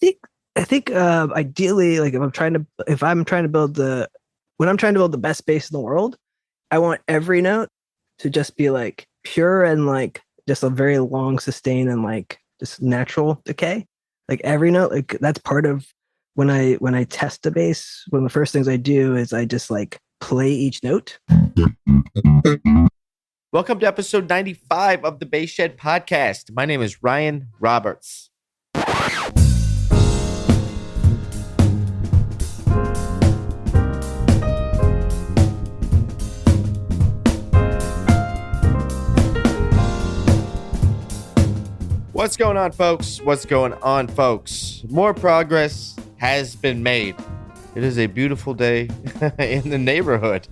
I think ideally, like if I'm trying to build when I'm trying to build the best bass in the world, I want every note to just be like pure and like just a very long sustain and like just natural decay. Like every note, like that's part of when I test a bass. One of the first things I do is I just like play each note. Welcome to episode 95 of the Bass Shed podcast. My name is Ryan Roberts. What's going on, folks? What's going on, folks? More progress has been made. It is a beautiful day in the neighborhood.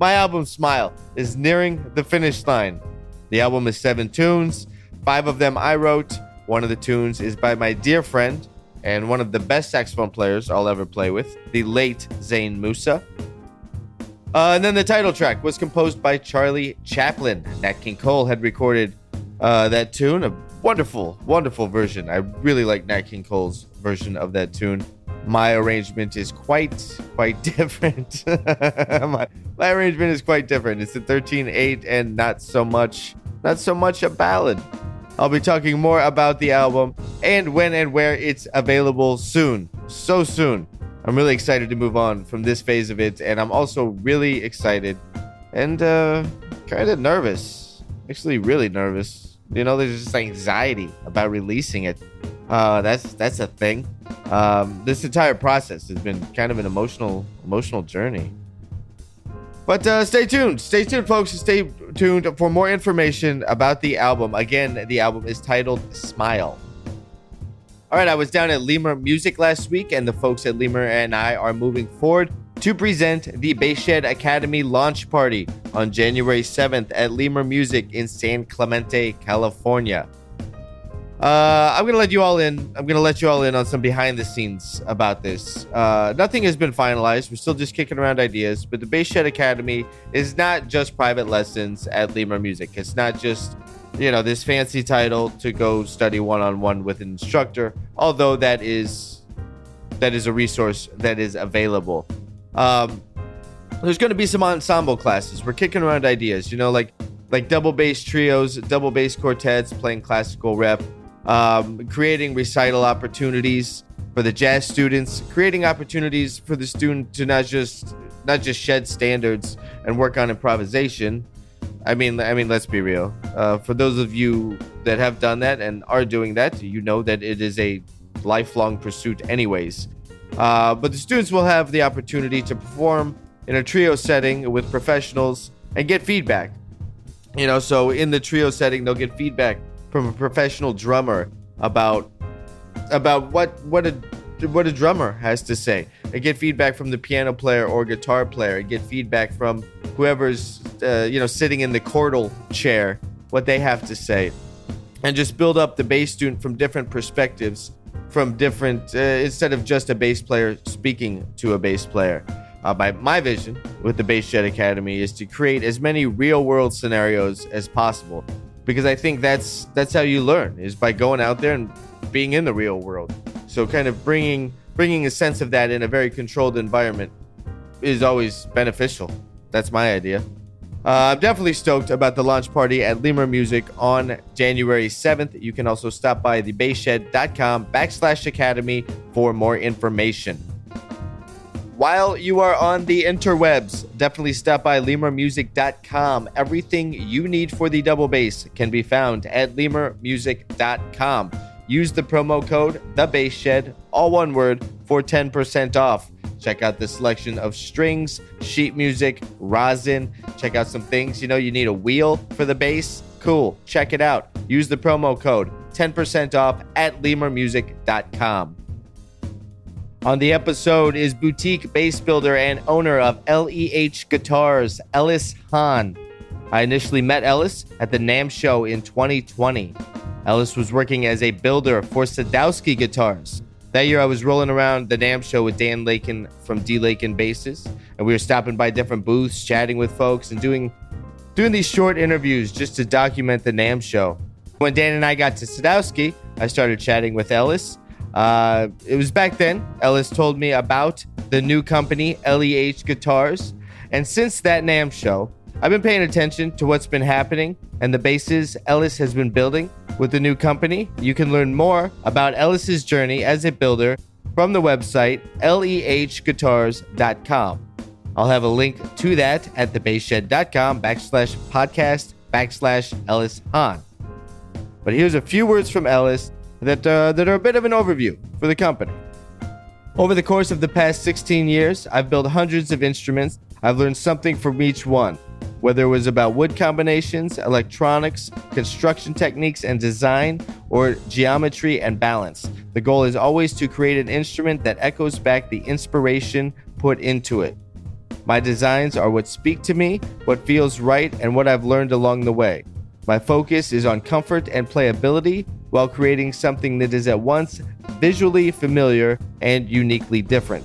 My album, Smile, is nearing the finish line. The album is 7 tunes. 5 of them I wrote. One of the tunes is by my dear friend and one of the best saxophone players I'll ever play with, the late Zane Musa. And then the title track was composed by Charlie Chaplin. Nat King Cole had recorded that tune, a wonderful, wonderful version. I really like Nat King Cole's version of that tune. My arrangement is quite different. my arrangement is quite different. It's a 13/8 and not so much a ballad. I'll be talking more about the album and when and where it's available soon. So soon. I'm really excited to move on from this phase of it, and I'm also really excited and kind of nervous. Actually, really nervous. You know, there's just anxiety about releasing it. That's a thing. This entire process has been kind of an emotional journey. But stay tuned, folks. Stay tuned for more information about the album. Again, the album is titled Smile. All right, I was down at Lemur Music last week, and the folks at Lemur and I are moving forward to present the Bass Shed Academy launch party on January 7th at Lemur Music in San Clemente, California. I'm going to let you all in on some behind the scenes about this. Nothing has been finalized. We're still just kicking around ideas, but the Bass Shed Academy is not just private lessons at Lemur Music. It's not just, this fancy title to go study one-on-one with an instructor, although that is a resource that is available. There's going to be some ensemble classes. We're kicking around ideas, like double bass trios, double bass quartets, playing classical rep, creating recital opportunities for the jazz students, creating opportunities for the student to not just shed standards and work on improvisation. I mean, let's be real. For those of you that have done that and are doing that, you know that it is a lifelong pursuit anyways. But the students will have the opportunity to perform in a trio setting with professionals and get feedback. So in the trio setting, they'll get feedback from a professional drummer about what a drummer has to say. They get feedback from the piano player or guitar player. Get feedback from whoever's sitting in the chordal chair, what they have to say, and just build up the bass student from different perspectives, from different instead of just a bass player speaking to a bass player. My vision with the Bass Shed Academy is to create as many real-world scenarios as possible, because I think that's how you learn, is by going out there and being in the real world. So kind of bringing a sense of that in a very controlled environment is always beneficial. That's my idea. I'm definitely stoked about the launch party at Lemur Music on January 7th. You can also stop by thebasshed.com/academy for more information. While you are on the interwebs, definitely stop by lemurmusic.com. Everything you need for the double bass can be found at lemurmusic.com. Use the promo code TheBassShed, all one word, for 10% off. Check out the selection of strings, sheet music, rosin. Check out some things. You need a wheel for the bass? Cool. Check it out. Use the promo code 10% off at lemurmusic.com. On the episode is boutique bass builder and owner of L.E.H Guitars, Ellis Hahn. I initially met Ellis at the NAMM show in 2020. Ellis was working as a builder for Sadowsky Guitars. That year I was rolling around the NAMM show with Dan Lakin from D. Lakin Basses, and we were stopping by different booths, chatting with folks, and doing these short interviews just to document the NAMM show. When Dan and I got to Sadowsky, I started chatting with Ellis. It was back then. Ellis told me about the new company, L.E.H Guitars. And since that NAMM show, I've been paying attention to what's been happening and the bases Ellis has been building with the new company. You can learn more about Ellis's journey as a builder from the website lehguitars.com. I'll have a link to that at thebaseshed.com/podcast/Ellis Hahn. But here's a few words from Ellis that are a bit of an overview for the company. Over the course of the past 16 years, I've built hundreds of instruments. I've learned something from each one, whether it was about wood combinations, electronics, construction techniques and design, or geometry and balance. The goal is always to create an instrument that echoes back the inspiration put into it. My designs are what speak to me, what feels right, and what I've learned along the way. My focus is on comfort and playability while creating something that is at once visually familiar and uniquely different.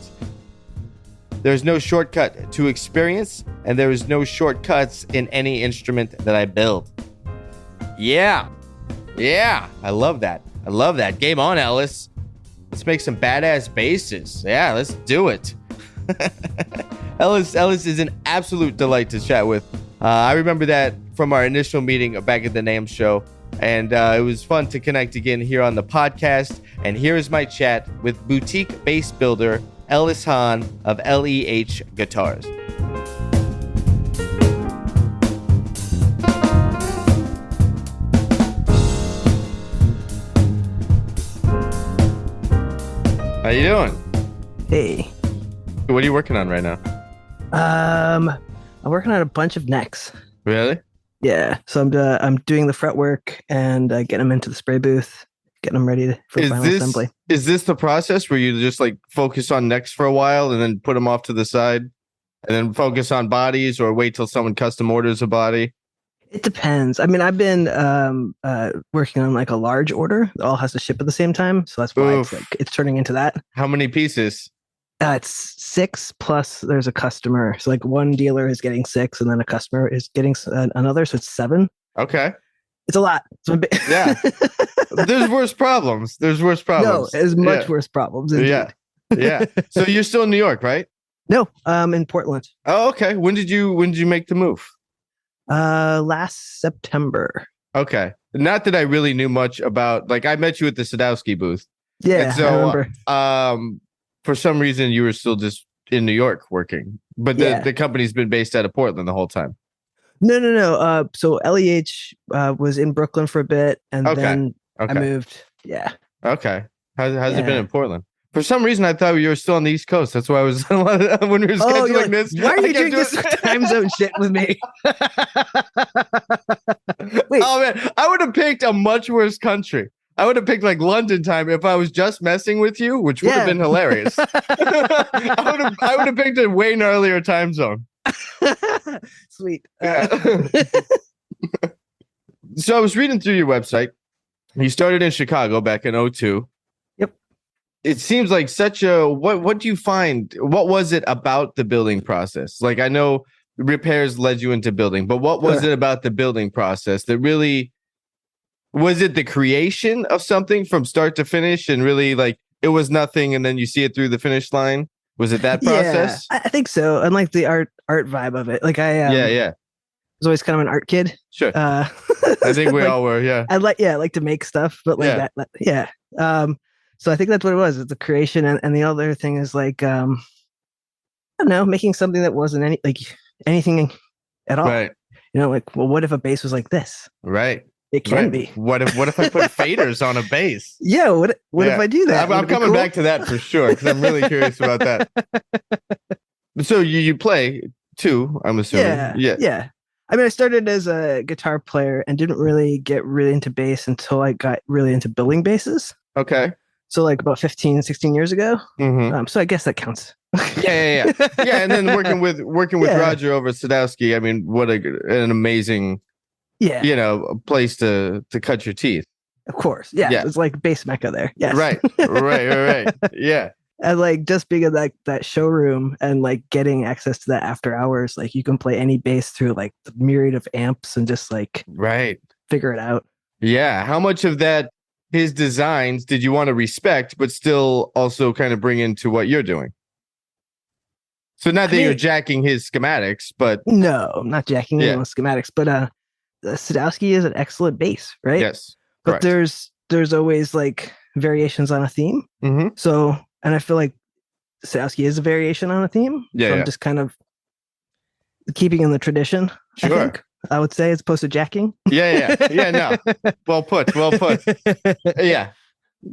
There's no shortcut to experience, and there is no shortcuts in any instrument that I build. Yeah. I love that. Game on, Ellis. Let's make some badass basses. Yeah, let's do it. Ellis is an absolute delight to chat with. I remember that from our initial meeting back at the NAMM show, and it was fun to connect again here on the podcast. And here is my chat with boutique bass builder Ellis Hahn of L.E.H Guitars. How you doing? Hey. What are you working on right now? I'm working on a bunch of necks. Really? Yeah. So I'm doing the fretwork and getting them into the spray booth, getting them ready for final assembly. Is this the process where you just like focus on necks for a while and then put them off to the side and then focus on bodies, or wait till someone custom orders a body? It depends. I mean, I've been working on like a large order that all has to ship at the same time. So that's why it's turning into that. How many pieces? It's 6 plus there's a customer. So like one dealer is getting 6 and then a customer is getting another. So it's 7. Okay. It's a lot. Yeah. There's worse problems. No, there's much worse problems. Indeed. Yeah. So you're still in New York, right? No, in Portland. Oh, okay. When did you make the move? Last September. Okay. Not that I really knew much about, like, I met you at the Sadowsky booth. Yeah. And so, I remember. For some reason you were still just in New York working, but the company's been based out of Portland the whole time. No. So L.E.H was in Brooklyn for a bit, and then I moved. Yeah. Okay. How's it been in Portland? For some reason, I thought you were still on the East Coast. That's why I was when we were scheduling this. Why are you doing this time zone shit with me? Wait. Oh man, I would have picked a much worse country. I would have picked like London time if I was just messing with you, which would have been hilarious. I would have picked a way gnarlier time zone. Sweet. So I was reading through your website. You started in Chicago back in 2002. Yep. It seems like such a what do you find? What was it about the building process? Like, I know repairs led you into building, but what was it about the building process that really, was it the creation of something from start to finish, and really like it was nothing and then you see it through the finish line? Was it that process? Yeah, I think so. And like the art vibe of it. Like I was always kind of an art kid. Sure. I think we all were, yeah. I like to make stuff, but like that. Yeah. So I think that's what it was. It's the creation, and the other thing is like I don't know, making something that wasn't anything at all. Right. You know, like, well, what if a bass was like this? Right. It can be. What if I put faders on a bass? Yeah. What if I do that? I'm coming back to that for sure, because I'm really curious about that. So you play too, I'm assuming. Yeah. I mean, I started as a guitar player and didn't really get really into bass until I got really into building basses. Okay. So like about 15, 16 years ago. Mm-hmm. So I guess that counts. Yeah. And then working with Roger over at Sadowsky. I mean, what an amazing, place to cut your teeth. Of course. Yeah. It's like bass mecca there. Yes. Right. Yeah. And like just being in that showroom and like getting access to that after hours, like you can play any bass through like the myriad of amps and just like figure it out. Yeah. How much of that his designs did you want to respect, but still also kind of bring into what you're doing? So not that you're jacking his schematics, but no, I'm not jacking anyone's schematics. But Sadowsky is an excellent bass, right? Yes, but correct. there's always like variations on a theme. Mm-hmm. So, and I feel like Sadowsky is a variation on a theme. Yeah, so I'm just kind of keeping in the tradition. Sure. I think I would say, as opposed to jacking. Yeah. No, well put. Yeah.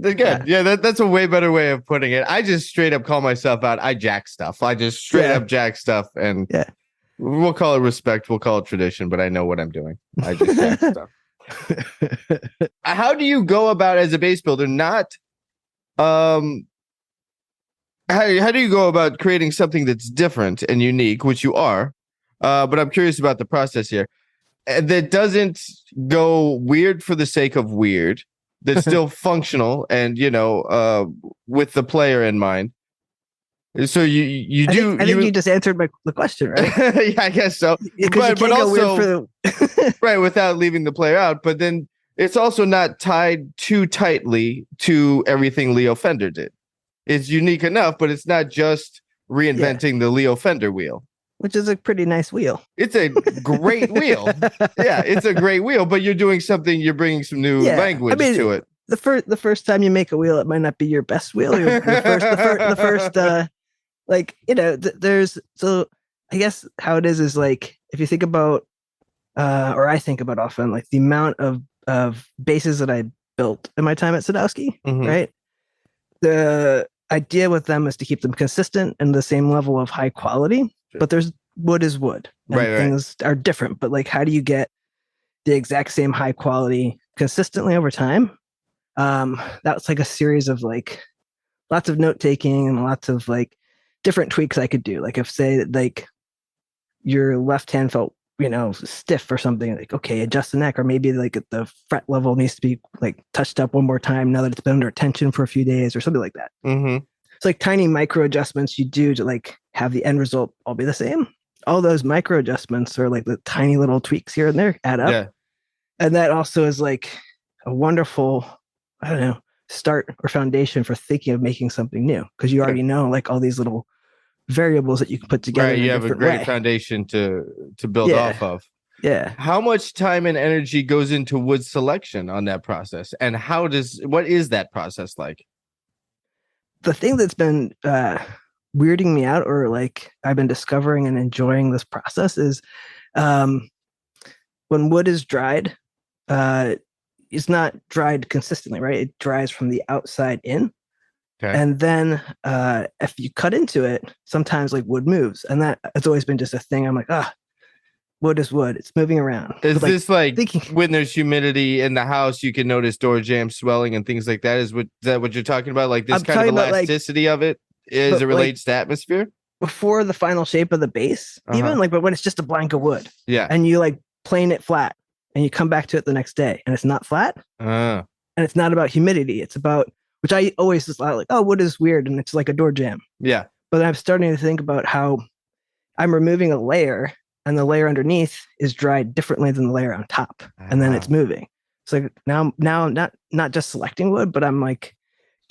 Good. Yeah, that's a way better way of putting it. I just straight up call myself out. I jack stuff. I just straight up jack stuff, and we'll call it respect. We'll call it tradition, but I know what I'm doing. I just jack stuff. How do you go about as a bass builder? How do you go about creating something that's different and unique, which you are? But I'm curious about the process here. That doesn't go weird for the sake of weird. That's still functional and, with the player in mind. So I think you just answered the question, right? Yeah, I guess so. But also, right, without leaving the player out. But then it's also not tied too tightly to everything Leo Fender did. It's unique enough, but it's not just reinventing the Leo Fender wheel. Which is a pretty nice wheel. It's a great wheel. Yeah, it's a great wheel, but you're doing something, you're bringing some new language to it. The first time you make a wheel, it might not be your best wheel. The first there's, so I guess how it is like, if you think about, or I think about often, like the amount of basses that I built in my time at Sadowsky, right? The idea with them is to keep them consistent and the same level of high quality, but wood is wood. And things are different, but like, how do you get the exact same high quality consistently over time? That's like a series of like lots of note taking and lots of like different tweaks I could do. Like if say like your left hand felt, stiff or something, like, okay, adjust the neck, or maybe like the fret level needs to be like touched up one more time now that it's been under tension for a few days or something like that. It's like tiny micro adjustments you do to like have the end result all be the same. All those micro adjustments are like the tiny little tweaks here and there add up. Yeah. And that also is like a wonderful, I don't know, start or foundation for thinking of making something new, because you already know like all these little variables that you can put together. Right, you have a great foundation to build off of. Yeah. How much time and energy goes into wood selection on that process, and what is that process like? The thing that's been weirding me out, or like I've been discovering and enjoying this process, is when wood is dried, it's not dried consistently, right? It dries from the outside in. Okay. And then if you cut into it, sometimes like wood moves. And that has always been just a thing. I'm like, wood is wood. It's moving around. Is this like when there's humidity in the house, you can notice door jambs swelling and things like that? Is that what you're talking about? Like this kind of elasticity of it as it relates to atmosphere? Before the final shape of the base, even but when it's just a blank of wood. Yeah. And you like plane it flat and you come back to it the next day and it's not flat. And it's not about humidity. It's about, which I always just like, wood is weird and it's like a door jamb. Yeah. But I'm starting to think about how I'm removing a layer and the layer underneath is dried differently than the layer on top. And then it's moving. So now not just selecting wood, but I'm like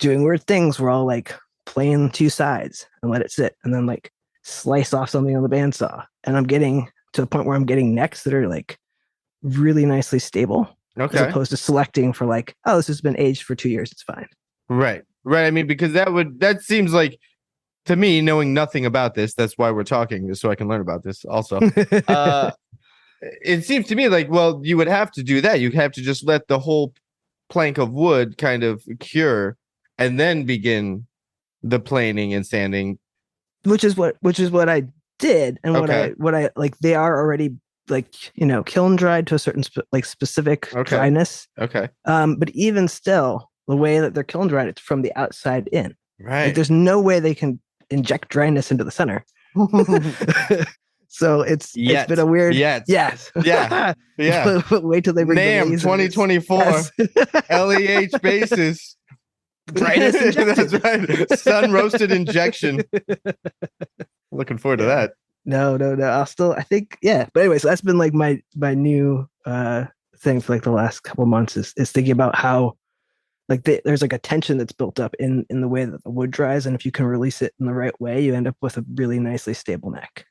doing weird things where I'll like plane two sides and let it sit and then like slice off something on the bandsaw. And I'm getting to the point where I'm getting necks that are like really nicely stable. Okay. As opposed to selecting for like, this has been aged for 2 years. It's fine. Right. I mean, because that seems like, to me, knowing nothing about this, that's why we're talking, just so I can learn about this also. It seems to me like, well, you would have to do that. You'd have to just let the whole plank of wood kind of cure and then begin the planing and sanding. Which is what I did. And what I like, they are already like, kiln dried to a certain specific dryness. Okay. But even still, the way that they're kiln dried, it's from the outside in. Right. Like, there's no way they can inject dryness into the center. So it's been a weird. Yes. Yeah. Wait till they bring NAMM 2024 L.E.H bases. Dryness injection. That's right. Sun roasted injection. Looking forward to that. No. I think, yeah. But anyway, so that's been like my new thing for like the last couple months is thinking about how like there's like a tension that's built up in the way that the wood dries, and if you can release it in the right way, you end up with a really nicely stable neck.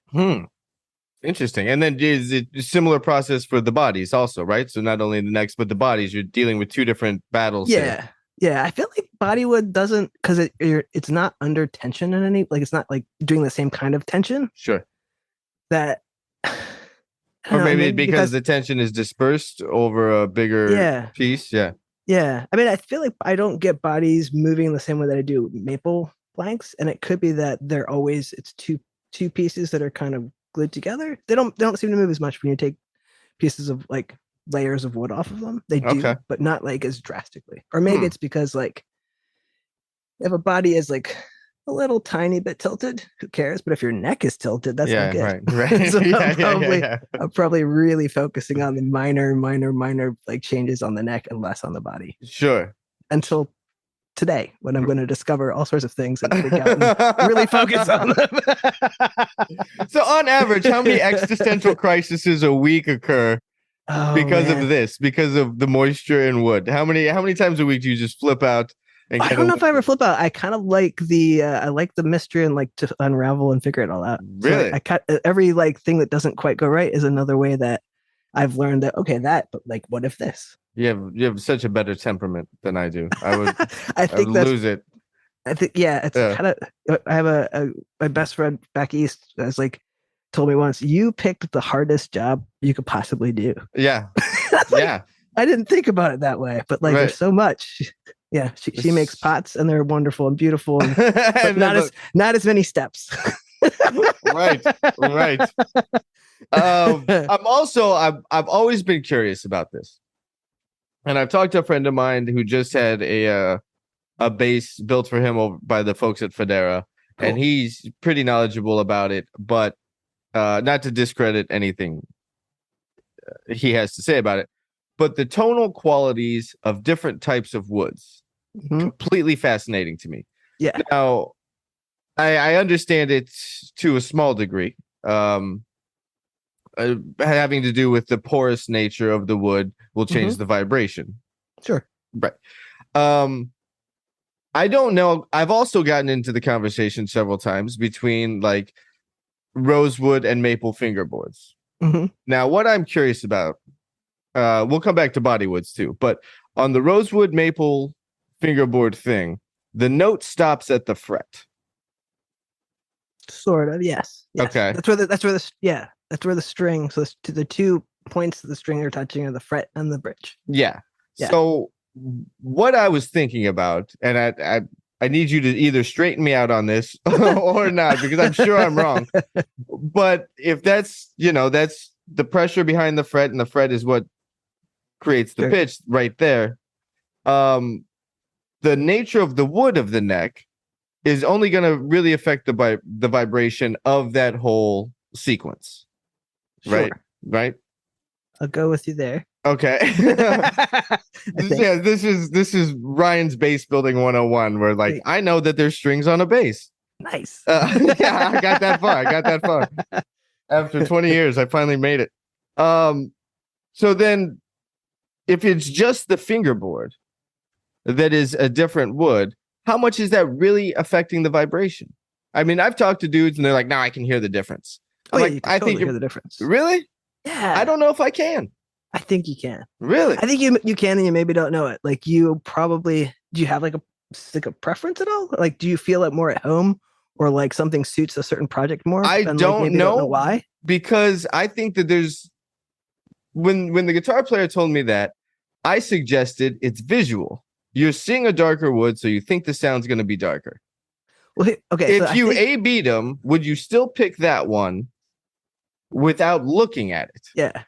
Interesting. And then is it a similar process for the bodies also, right? So not only the necks but the bodies, you're dealing with two different battles here. Yeah, I feel like bodywood doesn't, because it's not under tension in any, like it's not like doing the same kind of tension Sure. that Or maybe because the tension is dispersed over a bigger piece. Yeah. Yeah. I mean, I feel like I don't get bodies moving the same way that I do maple planks, and it could be that it's two pieces that are kind of glued together. They don't seem to move as much when you take pieces of like layers of wood off of them. They do, but not like as drastically. Or maybe it's because like if a body is like a little tiny bit tilted, who cares? But if your neck is tilted, that's not good. Right. So I'm probably really focusing on the minor like changes on the neck and less on the body. Sure. Until today, when I'm going to discover all sorts of things and freak out and really focus on them. So on average, how many existential crises a week occur because of this, because of the moisture in wood? How many times a week do you just flip out? I don't know if I ever flip out. I kind of like I like the mystery and like to unravel and figure it all out. Really? So I cut every like thing that doesn't quite go right is another way that I've learned that, okay, but like, what if this? You have such a better temperament than I do. I would I would lose it. I think it's kind of, I have my best friend back east that's like told me once, you picked the hardest job you could possibly do. Yeah. Like, I didn't think about it that way, but like there's so much. Yeah, she makes pots and they're wonderful and beautiful, but not as many steps. Right. I've always been curious about this, and I've talked to a friend of mine who just had a bass built for him by the folks at Federa, and he's pretty knowledgeable about it. But not to discredit anything he has to say about it, but the tonal qualities of different types of woods. Completely fascinating to me. Yeah. Now, I understand it to a small degree, having to do with the porous nature of the wood will change the vibration. Sure. Right. I don't know. I've also gotten into the conversation several times between like rosewood and maple fingerboards. Now, what I'm curious about, we'll come back to bodywoods too, but on the rosewood maple fingerboard thing, the note stops at the fret. Sort of, yes. Okay. That's where the string. So the 2 points of the string are touching are the fret and the bridge. Yeah. So what I was thinking about, and I need you to either straighten me out on this or not, because I'm sure I'm wrong. But if that's the pressure behind the fret, and the fret is what creates the pitch right there. The nature of the wood of the neck is only going to really affect the vibration of that whole sequence. Sure. Right. I'll go with you there. Okay. This is Ryan's bass building 101, where like I know that there's strings on a bass. Nice. I got that far. After 20 years, I finally made it. So then, if it's just the fingerboard that is a different wood, how much is that really affecting the vibration? I mean, I've talked to dudes and they're like, "No, I can hear the difference." I think you hear the difference. Really? Yeah. I don't know if I can. I think you can. Really? I think you can, and you maybe don't know it. Like you probably, do you have like a preference at all? Like, do you feel it more at home, or like something suits a certain project more? I don't know why. Because I think that there's when the guitar player told me that, I suggested it's visual. You're seeing a darker wood, so you think the sound's going to be darker. Well, okay. If you A-B'd them, would you still pick that one without looking at it? Yeah.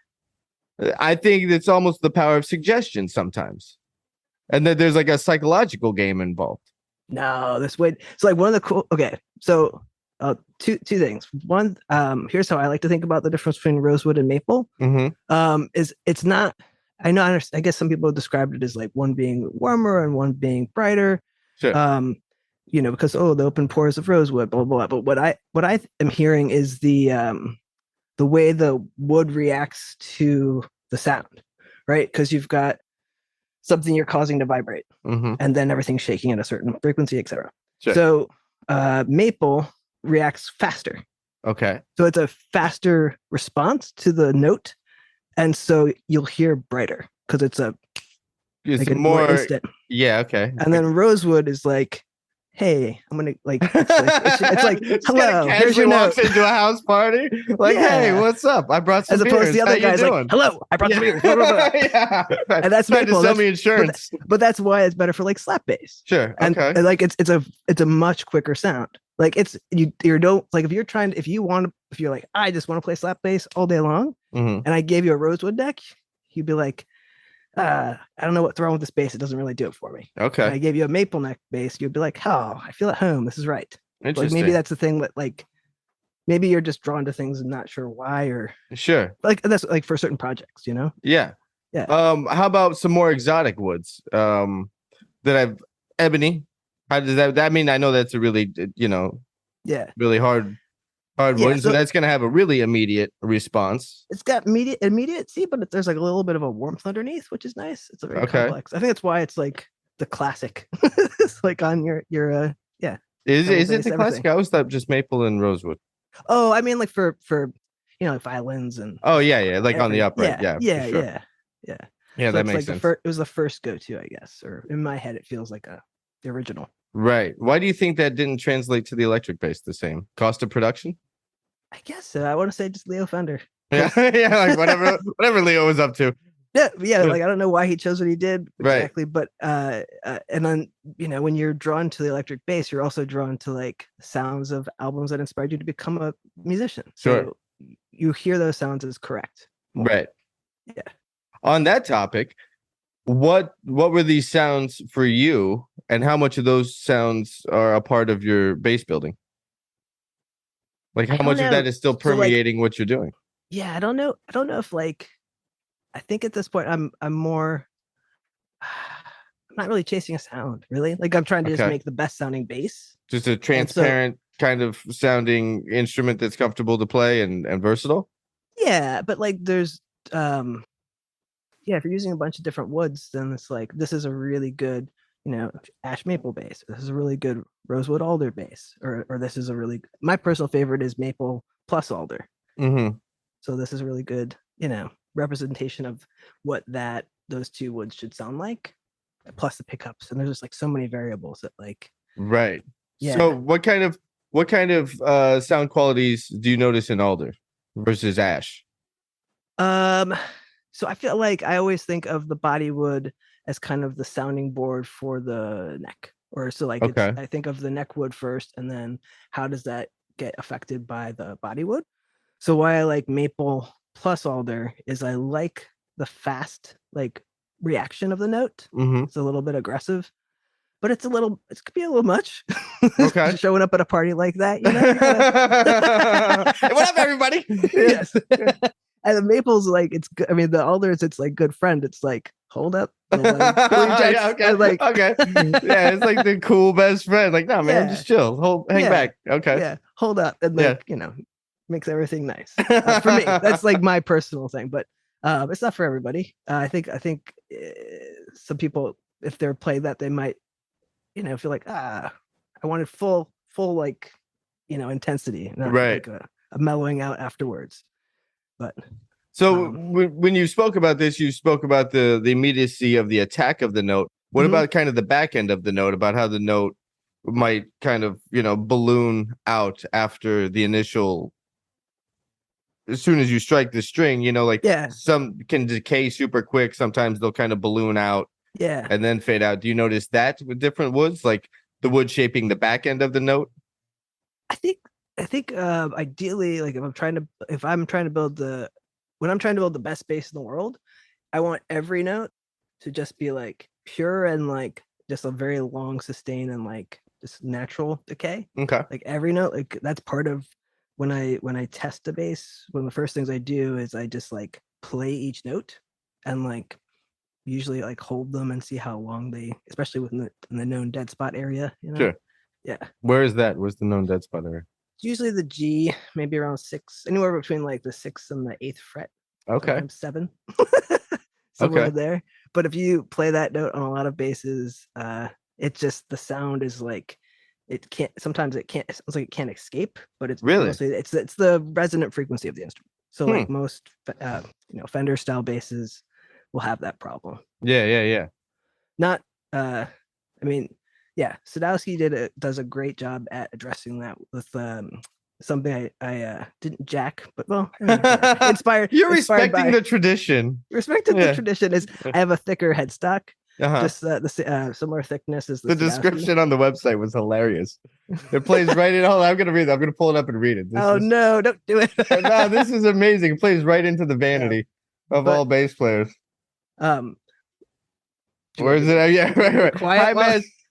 I think it's almost the power of suggestion sometimes. And then there's like a psychological game involved. No, this way. It's like one of the cool. Okay. So two things. One, here's how I like to think about the difference between rosewood and maple. Is it's not, I guess some people described it as like one being warmer and one being brighter. Sure. Because the open pores of rosewood, blah, blah, blah. But what I am hearing is the way the wood reacts to the sound, right? Because you've got something you're causing to vibrate, Mm-hmm. and then everything's shaking at a certain frequency, etc. Sure. So maple reacts faster. Okay. So it's a faster response to the note, and so you'll hear brighter because it's It's a more instant. Yeah. Okay. And then rosewood is like, hey, I'm gonna like it's like Just hello, kinda here's your casually note. walks into a house party. Like, hey, Yeah. what's up? I brought some As opposed beers. to the How other you guy's doing? like, hello, I brought some beers. Yeah. And that's trying maple. to sell me insurance. But that's why it's better for like slap bass. Sure. And, Okay. and like it's a much quicker sound. Like it's you don't like if you're like I just want to play slap bass all day long, Mhm. and I gave you a rosewood deck, you'd be like, I don't know what's wrong with this bass. It doesn't really do it for me. Okay. And I gave you a maple neck bass, you'd be like, oh, I feel at home. This is right. Like Interesting. maybe that's the thing that like maybe you're just drawn to things and not sure why, or Sure. like that's like for certain projects, you know? Yeah. Yeah. How about some more exotic woods? That I've ebony. How does that mean? I know that's a really Yeah. really hard Yeah, wood, so that's gonna have a really immediate response. It's got immediacy, but there's like a little bit of a warmth underneath, which is nice. It's a very complex. I think that's why it's like the classic. It's like on your yeah. Is it the classic? Everything. I always thought just maple and rosewood. Oh, I mean like for like violins and oh yeah, like on the upright. Yeah, sure. Yeah, so that makes like sense. It was the first go-to, I guess, or in my head it feels like the original. Right. Why do you think that didn't translate to the electric bass the same? Cost of production? I guess so. I want to say just Leo Fender. Yeah, like whatever Leo was up to. Yeah, like I don't know why he chose what he did exactly, right. But and then when you're drawn to the electric bass, you're also drawn to like sounds of albums that inspired you to become a musician. Sure. So you hear those sounds as correct. More. Right. Yeah. On that topic, what were these sounds for you, and how much of those sounds are a part of your bass building? Like how much of that is still permeating what you're doing? Yeah, I don't know if like I think at this point I'm more I'm not really chasing a sound, really. Like I'm trying to just make the best sounding bass. Just a transparent kind of sounding instrument that's comfortable to play and versatile. Yeah, but like there's if you're using a bunch of different woods, then it's like this is a really good, ash maple bass. This is a really good rosewood alder bass, or this is a really my personal favorite is maple plus alder. Mm-hmm. So this is a really good, representation of what those two woods should sound like, plus the pickups. And there's just like so many variables that like. Right. Yeah. So what kind of sound qualities do you notice in alder versus ash? So I feel like I always think of the body wood as kind of the sounding board for the neck, or so like I think of the neck wood first, and then how does that get affected by the body wood? So why I like maple plus alder is I like the fast like reaction of the note. Mm-hmm. It's a little bit aggressive, but it could be a little much. Okay. Showing up at a party like that, Hey, what up, everybody? Yes. And the maple's like it's good. I mean, the alders, it's like good friend. It's like hold up. Yeah, okay. Like okay. Yeah, it's like the cool best friend. Like, no, man, just chill. Hang back. Okay. Yeah, hold up, and like makes everything nice. For me, that's like my personal thing, but it's not for everybody. I think some people, if they're played that, they might, feel like I wanted full like, intensity, not like a mellowing out afterwards. But so when you spoke about this, you spoke about the immediacy of the attack of the note. What about kind of the back end of the note, about how the note might kind of, balloon out after the initial, as soon as you strike the string, some can decay super quick. Sometimes they'll kind of balloon out and then fade out. Do you notice that with different woods, like the wood shaping the back end of the note? I think ideally, like when I'm trying to build the best bass in the world, I want every note to just be like pure and like just a very long sustain and like just natural decay. Okay. Like every note, like that's part of when I test a bass. One of the first things I do is I just like play each note and like usually like hold them and see how long they, especially within the known dead spot area. Sure. Yeah. Where is that? Where's the known dead spot area? It's usually the G, maybe around 6, anywhere between like the 6th and the 8th fret. Okay. Sometimes 7. Somewhere there. but if you play that note on a lot of basses, it just the sound is like it can't. Sometimes it can't. It sounds like it can't escape, but it's Really? mostly it's the resonant frequency of the instrument. So like Hmm. most Fender style basses will have that problem. Yeah. Not I mean, yeah, Sadowsky does a great job at addressing that with something I didn't jack, but well, I mean, yeah, inspired. You're inspired respecting by, the tradition. respected Yeah. the tradition is I have a thicker headstock, Uh-huh. just the similar thickness as The Sadowsky. description on the website was hilarious. It plays right in. Hold on, I'm gonna read it. I'm gonna pull it up and read it. No, don't do it. No, this is amazing. It plays right into the vanity of all bass players. Where is it? Yeah, right.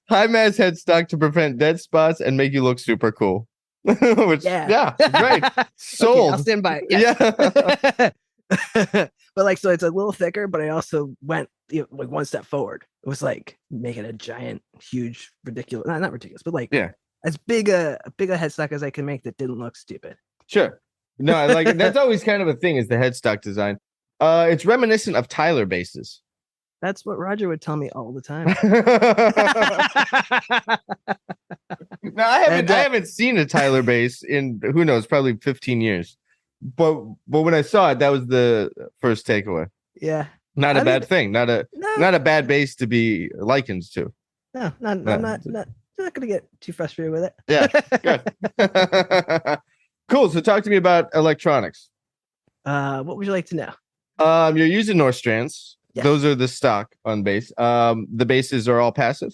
High mass headstock to prevent dead spots and make you look super cool. Which, yeah, great. Sold. Okay, I'll stand by it. Yes. Yeah. But like, so it's a little thicker, but I also went like one step forward. It was like making a giant, huge, ridiculous, not ridiculous, but like as big a headstock as I could make that didn't look stupid. Sure. No, like that's always kind of a thing is the headstock design. It's reminiscent of Tyler basses. That's what Roger would tell me all the time. No, I haven't seen a Tyler bass in who knows, probably 15 years. But when I saw it, that was the first takeaway. Yeah. Not a bad thing. Not a bad bass to be likened to. No, I'm not gonna get too frustrated with it. Yeah, good. Cool. So talk to me about electronics. What would you like to know? You're using Nordstrands. Yes. Those are the stock on bass. The basses are all passive.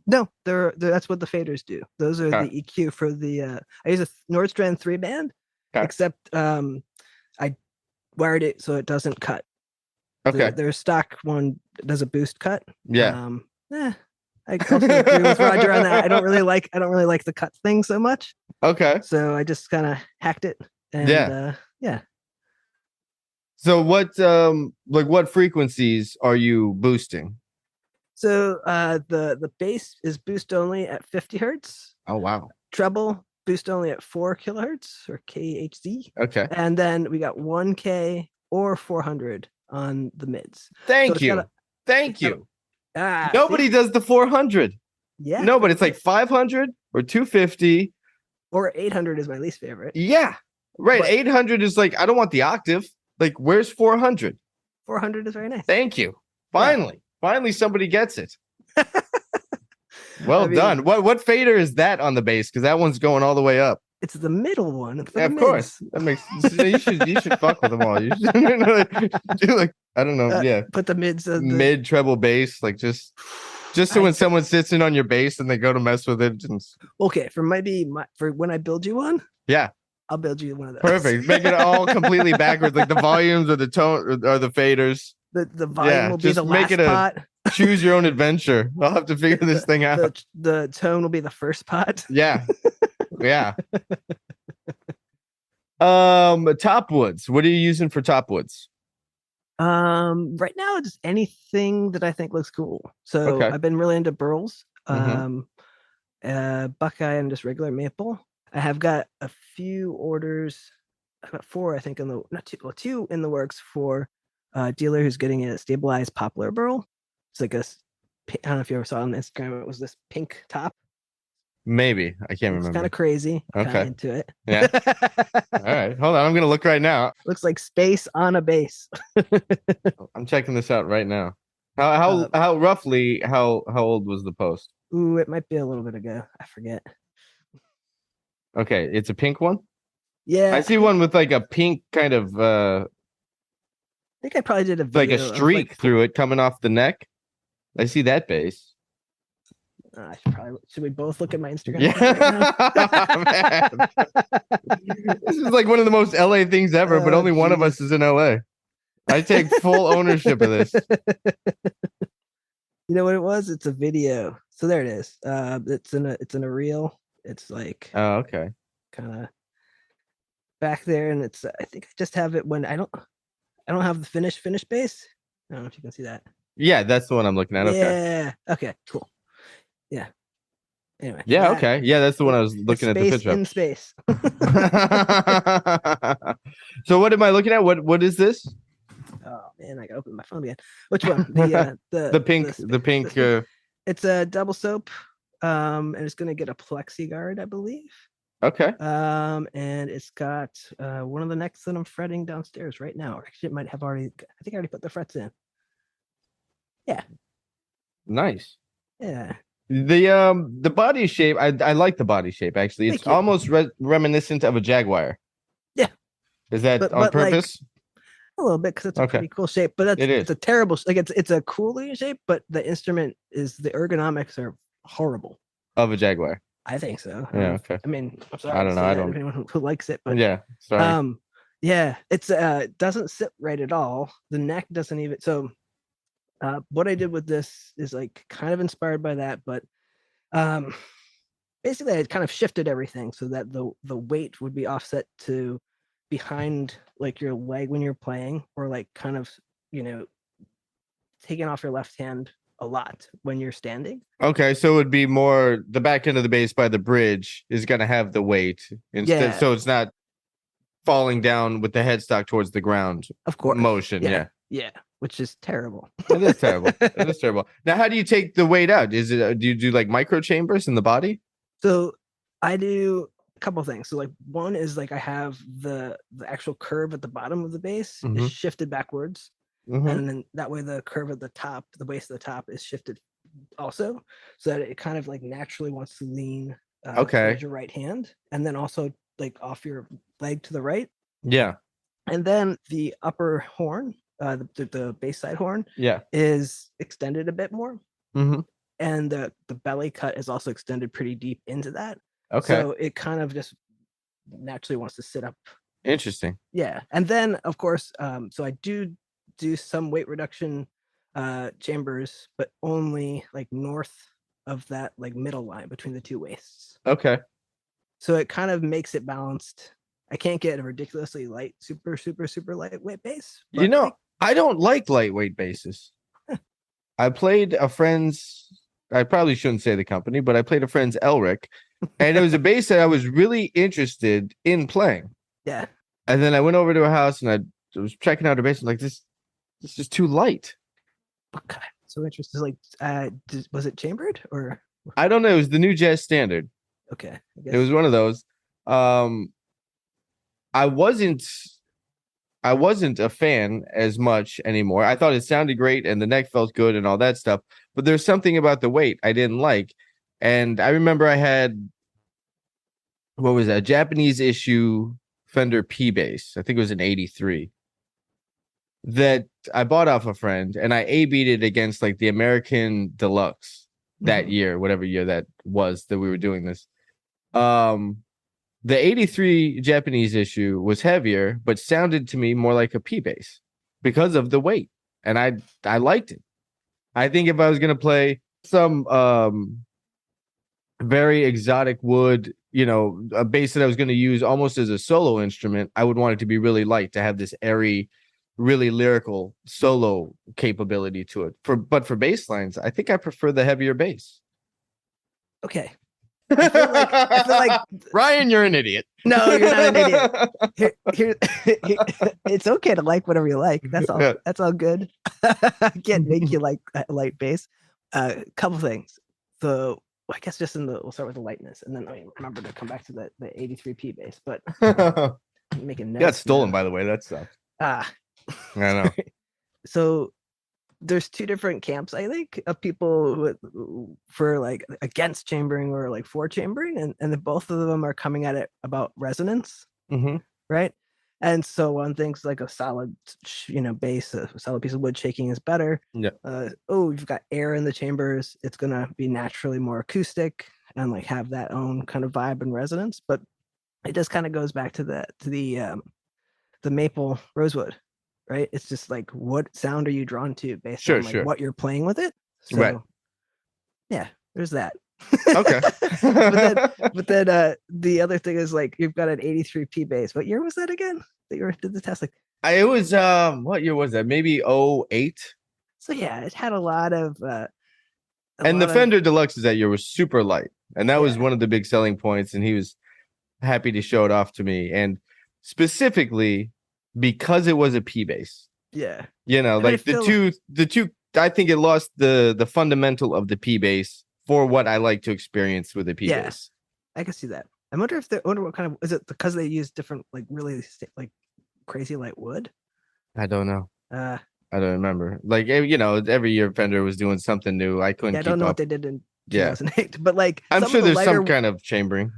No, they're that's what the faders do. Those are the EQ for the. I use a Nordstrand 3-band, except I wired it so it doesn't cut. Okay. Their stock one does a boost cut. Yeah. I also agree with Roger on that. I don't really like the cut thing so much. Okay. So I just kind of hacked it. And, yeah. So what frequencies are you boosting? So the bass is boost only at 50 hertz. Oh wow. Treble boost only at 4 kilohertz or KHZ. Okay. And then we got 1K or 400 on the mids. Thank you. Nobody does the 400. Yeah. Nobody. It's like 500 or 250 or 800 is my least favorite. Yeah. Right. But 800 is like I don't want the octave. Like where's 400? 400 is very nice. Thank you. Finally somebody gets it. Well done. What fader is that on the bass? Because that one's going all the way up. It's the middle one. Yeah, of course. That makes you should fuck with them all. You should do like I don't know. Put the mids mid treble bass, like just so when someone sits in on your bass and they go to mess with it. Okay, for when I build you one. Yeah. I'll build you one of those. Perfect. Make it all completely backwards, like the volumes or the tone or the faders. The volume will be the last pot. Choose your own adventure. I'll have to figure this thing out. The tone will be the first pot. Yeah. Top woods. What are you using for top woods? Right now it's anything that I think looks cool. So I've been really into burls, Buckeye and just regular maple. I have got a few orders. I've got 4, I think, two in the works for a dealer who's getting a stabilized poplar burl. It's like I don't know if you ever saw it on Instagram. It was this pink top. Maybe. I can't remember. It's kind of crazy. Okay. Into it. Yeah. All right. Hold on. I'm going to look right now. Looks like space on a bass. I'm checking this out right now. How roughly how old was the post? Ooh, it might be a little bit ago. I forget. Okay. It's a pink one? Yeah. I see one with like a pink kind of I think I probably did a video like a streak through it coming off the neck. I see that bass. Should we both look at my Instagram? Yeah. Man. This is like one of the most LA things ever, but only one of us is in LA. I take full ownership of this. You know what it was? It's a video. So there it is. It's in a reel. It's like okay. Kind of back there, and it's I think I just have it when I don't have the finished bass. I don't know if you can see that. Yeah, that's the one I'm looking at. Okay. Yeah. Okay. Cool. Yeah. Anyway. Yeah. Okay. Yeah, that's the one I was looking at the picture. In space. So what am I looking at? What is this? man, I gotta open my phone again. Which one? The The pink. It's a double soap, and it's gonna get a plexi guard, I believe. Okay. And it's got one of the necks that I'm fretting downstairs right now. Actually, it might have already. I think I already put the frets in. Yeah. Nice. Yeah. The body shape, I like the body shape actually. It's almost reminiscent of a Jaguar. Yeah. Is that on purpose? Like, a little bit, because it's a pretty cool shape, but it's a terrible, like it's a cool shape, but the instrument the ergonomics are horrible. Of a Jaguar. I think so. Yeah. Okay. I mean, I'm sorry. I don't know. I don't. Anyone who likes it, but yeah. Sorry. Yeah, it's doesn't sit right at all. The neck doesn't even. So, what I did with this is like kind of inspired by that, but basically I kind of shifted everything so that the weight would be offset to behind like your leg when you're playing, or like kind of, taking off your left hand a lot when you're standing. Okay, so it would be more the back end of the bass by the bridge is going to have the weight instead, so it's not falling down with the headstock towards the ground. Of course, motion. Yeah, which is terrible. It is terrible. It is terrible. Now, how do you take the weight out? Is it do you do like micro chambers in the body? So I do a couple things. So like one is like I have the actual curve at the bottom of the bass is shifted backwards. And then that way the curve at the top, the base of the top is shifted also, so that it kind of like naturally wants to lean towards your right hand, and then also like off your leg to the right. Yeah. And then the upper horn, the bass side horn, is extended a bit more. And the belly cut is also extended pretty deep into that. Okay. So it kind of just naturally wants to sit up. Interesting. Yeah. And then of course, so I do some weight reduction chambers, but only like north of that like middle line between the two waists. Okay. So it kind of makes it balanced. I can't get a ridiculously light, super lightweight bass. I don't like lightweight basses. I played a friend's, I probably shouldn't say the company, but I played a friend's L.E.H, and it was a bass that I was really interested in playing. Yeah. And then I went over to a house and I was checking out her bass, and like, this is too light. Okay. So interesting. Like, was it chambered or? I don't know. It was the new jazz standard. Okay. It was one of those. I wasn't a fan as much anymore. I thought it sounded great and the neck felt good and all that stuff, but there's something about the weight I didn't like. And I remember I had, what was that, Japanese issue Fender P bass. I think it was an 83 that I bought off a friend, and I A-B'd it against like the American Deluxe that year, whatever year that was that we were doing this. The 83 Japanese issue was heavier, but sounded to me more like a P bass because of the weight. And I liked it. I think if I was going to play some very exotic wood, a bass that I was going to use almost as a solo instrument, I would want it to be really light, to have this airy, really lyrical solo capability to it. But for bass lines, I think I prefer the heavier bass. Okay. I feel like Ryan, you're an idiot. No, you're not an idiot. Here, it's okay to like whatever you like. That's all. That's all good. I can't make you like a light bass. Couple things. So I guess we'll start with the lightness, and then remember to come back to the 83P bass. But making notes. Got stolen, by the way. That sucks. I know. So there's two different camps, I think, of people for like against chambering or like for chambering, and both of them are coming at it about resonance, right? And so on things like a solid, bass, a solid piece of wood shaking is better. Yeah. You've got air in the chambers; it's gonna be naturally more acoustic and like have that own kind of vibe and resonance. But it just kind of goes back to the maple rosewood. Right, it's just like, what sound are you drawn to based on like what you're playing with it? So, right. Yeah, there's that. Okay. but then the other thing is like you've got an 83P bass. What year was that again that you did the test? Like, it was what year was that? Maybe 08. So yeah, it had a lot of. And the Fender Deluxes that year was super light, and that was one of the big selling points. And he was happy to show it off to me, and specifically, because it was a P bass, Yeah. You know, I mean, I like feel the two. I think it lost the fundamental of the P bass for what I like to experience with the P yeah, bass. I can see that. I wonder if they I wonder what kind of is it because they use different like really like crazy light wood. I don't know. Uh, I don't remember. Like you know, every year Fender was doing something new. I couldn't yeah, I don't keep know what up. they did in Yeah, 2008, but like I'm some of sure the there's some lighter kind of chambering.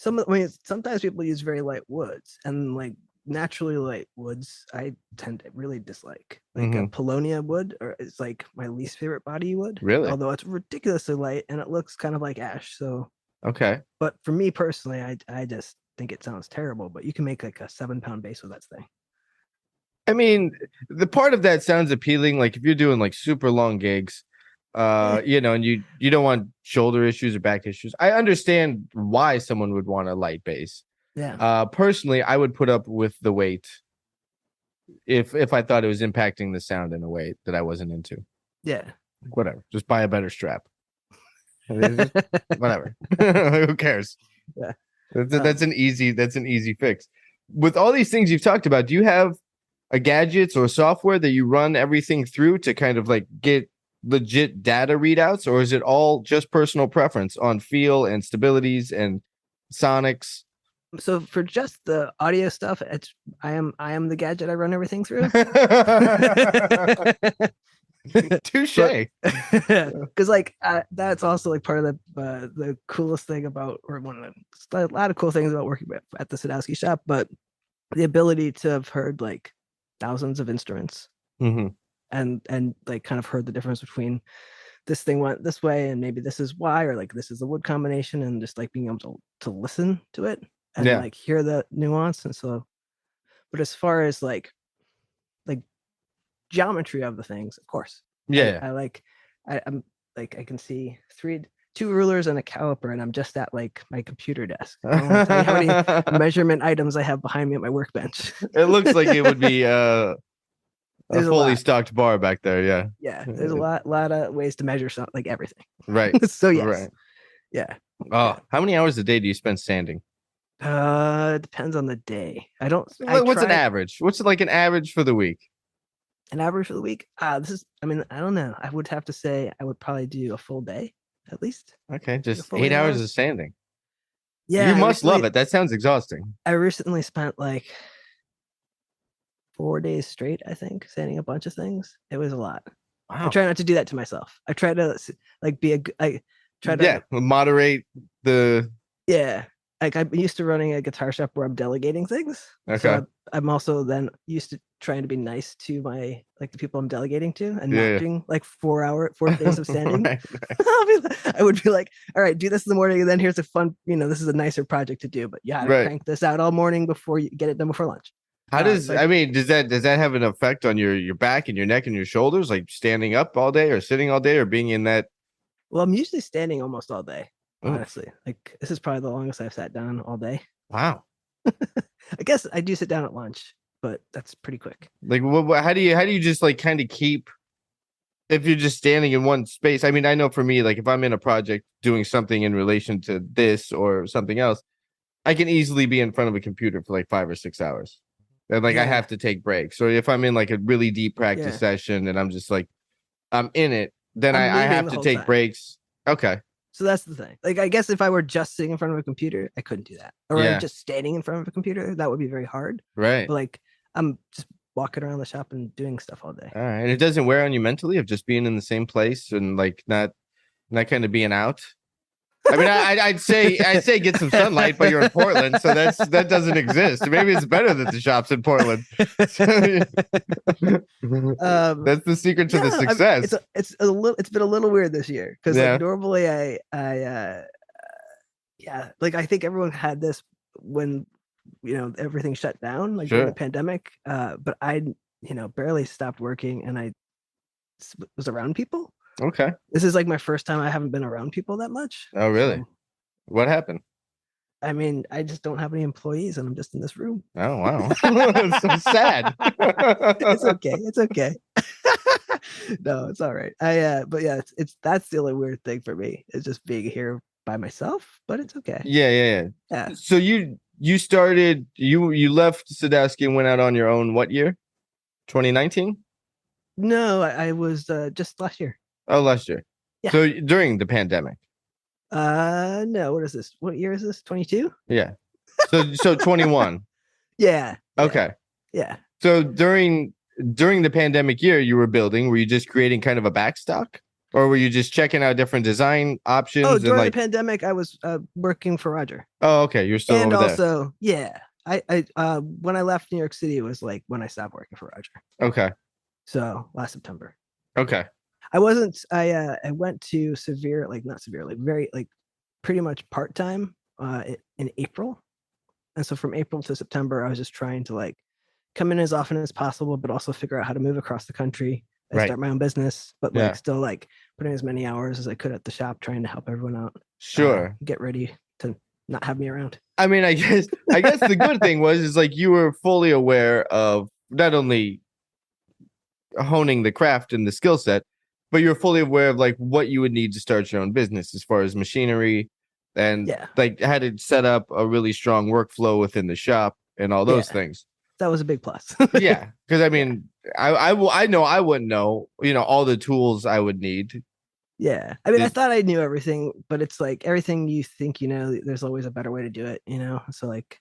I mean, sometimes people use very light woods and like naturally light woods I tend to really dislike. Like a Hmm. Polonia wood or it's like my least favorite body wood, Really? although it's ridiculously light and it looks kind of like ash. So, Okay. but for me personally, I just think it sounds terrible, but you can make like a 7 pound bass with that thing. I mean, the part of that sounds appealing. Like if you're doing like super long gigs, Eh, you know, and you don't want shoulder issues or back issues. I understand why someone would want a light bass. yeah. Personally, I would put up with the weight if I thought it was impacting the sound in a way that I wasn't into. Yeah. Whatever, just buy a better strap. Whatever. Who cares? Yeah. That's an easy fix. With all these things you've talked about, do you have a gadgets or software that you run everything through to kind of like get legit data readouts, or is it all just personal preference on feel and stabilities and sonics? So for just the audio stuff, it's I am the gadget I run everything through. Touche. Because like that's also like part of the coolest thing about or one of the a lot of cool things about working at the Sadowsky shop, but the ability to have heard like thousands of instruments Hmm. and like kind of heard the difference between this thing went this way and maybe this is why or like this is the wood combination and just like being able to listen to it and Yeah. like hear the nuance and so but as far as like geometry of the things of course Yeah. I like I'm like I can see two rulers and a caliper and I'm just at like my computer desk. I don't want to tell you how many measurement items I have behind me at my workbench. It looks like it would be a There's a fully lot. stocked bar back there. Yeah. Yeah, there's a lot of ways to measure something like everything. Right. So yes. Right. Yeah. Oh, Yeah. how many hours a day do you spend sanding? It depends on the day. I don't I What's an try average? What's like an average for the week? an average for the week. This is I mean, I don't know. I would have to say I would probably do a full day at least. Okay, Like a just full 8 hours of hours. sanding. You Yeah, must love it. That sounds exhausting. I recently spent like 4 days straight, I think, sanding a bunch of things. It was a lot. I Wow. try not to do that to myself. I try to like be I try Yeah, to moderate the. yeah. Like I'm used to running a guitar shop where I'm delegating things. So Okay. I'm also then used to trying to be nice to my like the people I'm delegating to and not Yeah. doing like 4 days of sanding. Right. I would be like, all right, do this in the morning, and then here's a fun, this is a nicer project to do, but you gotta Right. crank this out all morning before you get it done before lunch. How does So I mean? Does that have an effect on your back and your neck and your shoulders? Like standing up all day or sitting all day or being in that? well, I'm usually standing almost all day, Oof, honestly. Like this is probably the longest I've sat down all day. wow. I guess I do sit down at lunch, but that's pretty quick. Like how do you just like kind of keep if you're just standing in one space? I mean, I know for me, like if I'm in a project doing something in relation to this or something else, I can easily be in front of a computer for like 5 or 6 hours. And like I Yeah, have to take breaks. Or if I'm in like a really deep practice yeah. session and I'm just like I'm in it, then I'm I moving have the to whole take time. breaks. Okay. So that's the thing. Like I guess if I were just sitting in front of a computer, I couldn't do that. Or Yeah. just standing in front of a computer, that would be very hard. Right. But like I'm just walking around the shop and doing stuff all day. All right. And it doesn't wear on you mentally of just being in the same place and like not kind of being out. I mean, I'd say get some sunlight, but you're in Portland, so that doesn't exist. Maybe it's better that the shop's in Portland. That's the secret to the No, success. it's been a little weird this year because like Yeah, normally yeah, like I think everyone had this when everything shut down like during the sure. pandemic. But I barely stopped working and I was around people. Okay. This is like my first time I haven't been around people that much. Oh, really? So What happened? I mean, I just don't have any employees and I'm just in this room. Oh, wow. It's so sad. It's okay. It's okay. No, it's all right. But yeah, it's that's the only weird thing for me is just being here by myself, but it's okay. Yeah. Yeah. So you left Sadowsky and went out on your own what year? 2019? No, I was just last year. Oh, last year. Yeah. So during the pandemic. No, what is this? What year is this? 22? Yeah. So 21. Yeah. Okay. Yeah. So during the pandemic year you were building, were you just creating kind of a backstock? Or were you just checking out different design options Oh, and during the like pandemic, I was working for Roger. oh okay, you're still And over there. also, yeah, I when I left New York City, it was like when I stopped working for Roger. Okay. So last September. Okay. I wasn't. I went to severe, like not severe, like very like pretty much part time in April, and so from April to September, I was just trying to like come in as often as possible, but also figure out how to move across the country and Right. start my own business, but like Yeah. still like putting as many hours as I could at the shop, trying to help everyone out. Sure. Get ready to not have me around. I mean, I guess the good thing was is like you were fully aware of not only honing the craft and the skill set, but you're fully aware of like what you would need to start your own business as far as machinery and Yeah. like had to set up a really strong workflow within the shop and all those things. That was a big plus. Yeah, because I mean, I know I wouldn't know, all the tools I would need. Yeah. I mean, I thought I knew everything, but it's like everything you think you know, there's always a better way to do it, So like,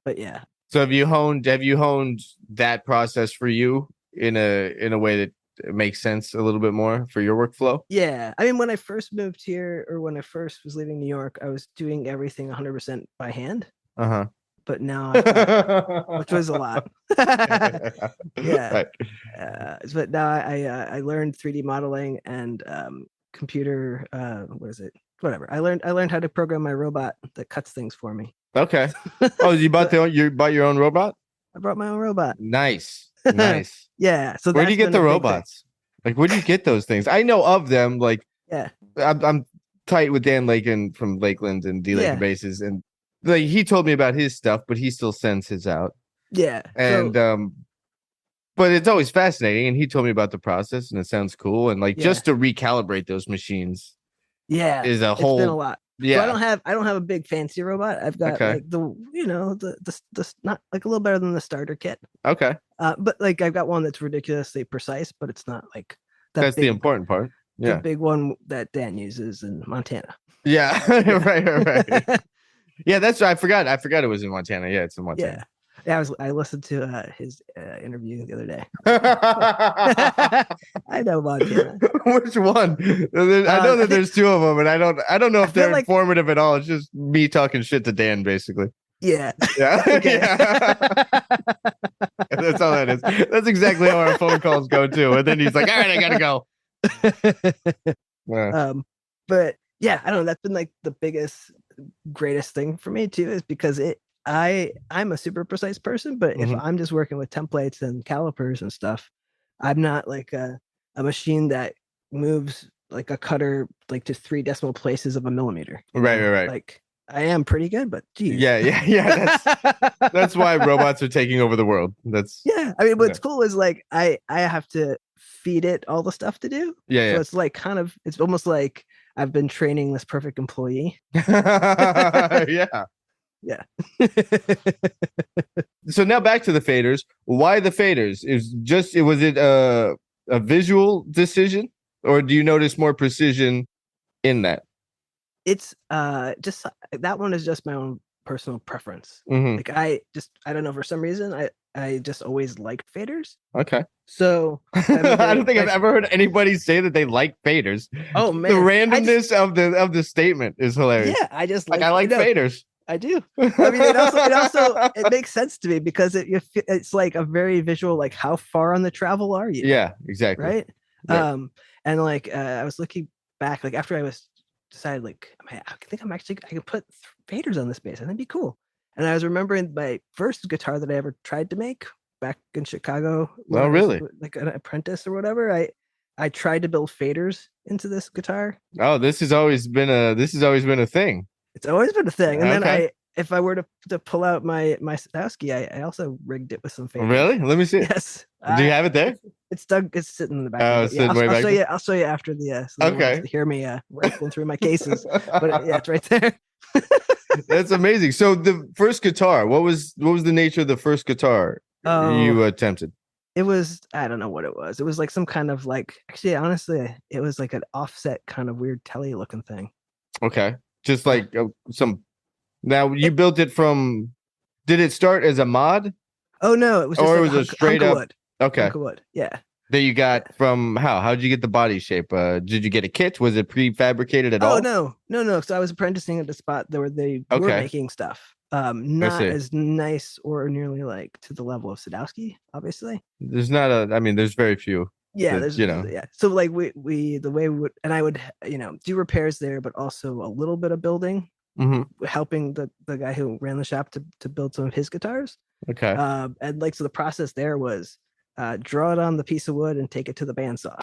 but yeah. So have you honed that process for you in a way that makes sense a little bit more for your workflow? Yeah. I mean, when I first moved here or when I first was leaving New York, I was doing everything 100% by hand. Uh-huh. But now I've got, which was a lot. Yeah. Right. But now I learned 3D modeling and computer what is it? Whatever. I learned how to program my robot that cuts things for me. Okay. Oh, you bought your own robot? I brought my own robot. Nice. Nice. Yeah. So where do you get the robots? Like, where do you get those things? I know of them. Like, yeah, I'm tight with Dan Lakin from Lakeland and D Lakin Bases, and like he told me about his stuff, but he still sends his out. Yeah. And but it's always fascinating, and he told me about the process, and it sounds cool, and like just to recalibrate those machines. Yeah, is a whole. It's been a lot. Yeah, so I don't have a big fancy robot. I've got like the not like a little better than the starter kit. Okay. But like I've got one that's ridiculously precise, but it's not like that's the important part. Yeah, the big one that Dan uses in Montana. Yeah, right. Yeah, that's I forgot it was in Montana. Yeah, it's in Montana. Yeah, I listened to his interview the other day. I know Montana. Which one? I know that there's two of them, and I don't know if they're informative at all. It's just me talking shit to Dan, basically. Yeah. Yeah. Yeah. That's all that is. That's exactly how our phone calls go too. And then he's like, "All right, I gotta go." But yeah, I don't know. That's been like the biggest, greatest thing for me too, is because I'm a super precise person, but if I'm just working with templates and calipers and stuff, I'm not like a machine that moves like a cutter like to 3 decimal places of a millimeter. Right. Like I am pretty good, but geez. Yeah. That's why robots are taking over the world. I mean, what's cool is like I have to feed it all the stuff to do. Yeah. So it's like it's almost like I've been training this perfect employee. Yeah. So now back to the faders. Why the faders? Was it a visual decision, or do you notice more precision in that? It's just that one is just my own personal preference. Like I don't know, for some reason I just always liked faders. Okay. So I don't think I've ever heard anybody say that they like faders. Oh man, the randomness of the statement is hilarious. Yeah, I just I like faders. I do. I mean, it makes sense to me because it's like a very visual, like how far on the travel are you? Yeah, exactly. Right. And like I was looking back, like after I decided like I think I can put faders on this bass. I think it'd be cool. And I was remembering my first guitar that I ever tried to make back in Chicago. Oh, really? Like an apprentice or whatever. I tried to build faders into this guitar. Oh, this has always been a thing. It's always been a thing. And then if I were to pull out my Sadowsky, I also rigged it with some faders. Really? Let me see. Yes. Do you have it there? It's sitting in the back. Oh, I'll show you after the okay. Hear me rifling through my cases. But yeah, it's right there. That's amazing. So the first guitar, what was the nature of the first guitar you attempted? It was, I don't know what it was. It was like some kind of like, actually, honestly, it was like an offset kind of weird telly looking thing. Okay. Just Yeah. like some. Now you It, built it from. Did it start as a mod oh no, it was just or it like a was a hunk straight of up? wood. Okay. Hunk of wood. Yeah. That you Yeah. got from how? How'd you get the body shape? Did you get a kit? Was it prefabricated at Oh all? no, no, no. So I was apprenticing at the spot where they were Okay. making stuff. I Not see. as nice or nearly like to the level of Sadowsky, obviously. There's not a. I mean, there's very few Yeah, that there's you know. yeah. So like we the way we would, and I would do repairs there, but also a little bit of building, Hmm. helping the guy who ran the shop to build some of his guitars. Okay. And like so the process there was draw it on the piece of wood and take it to the bandsaw.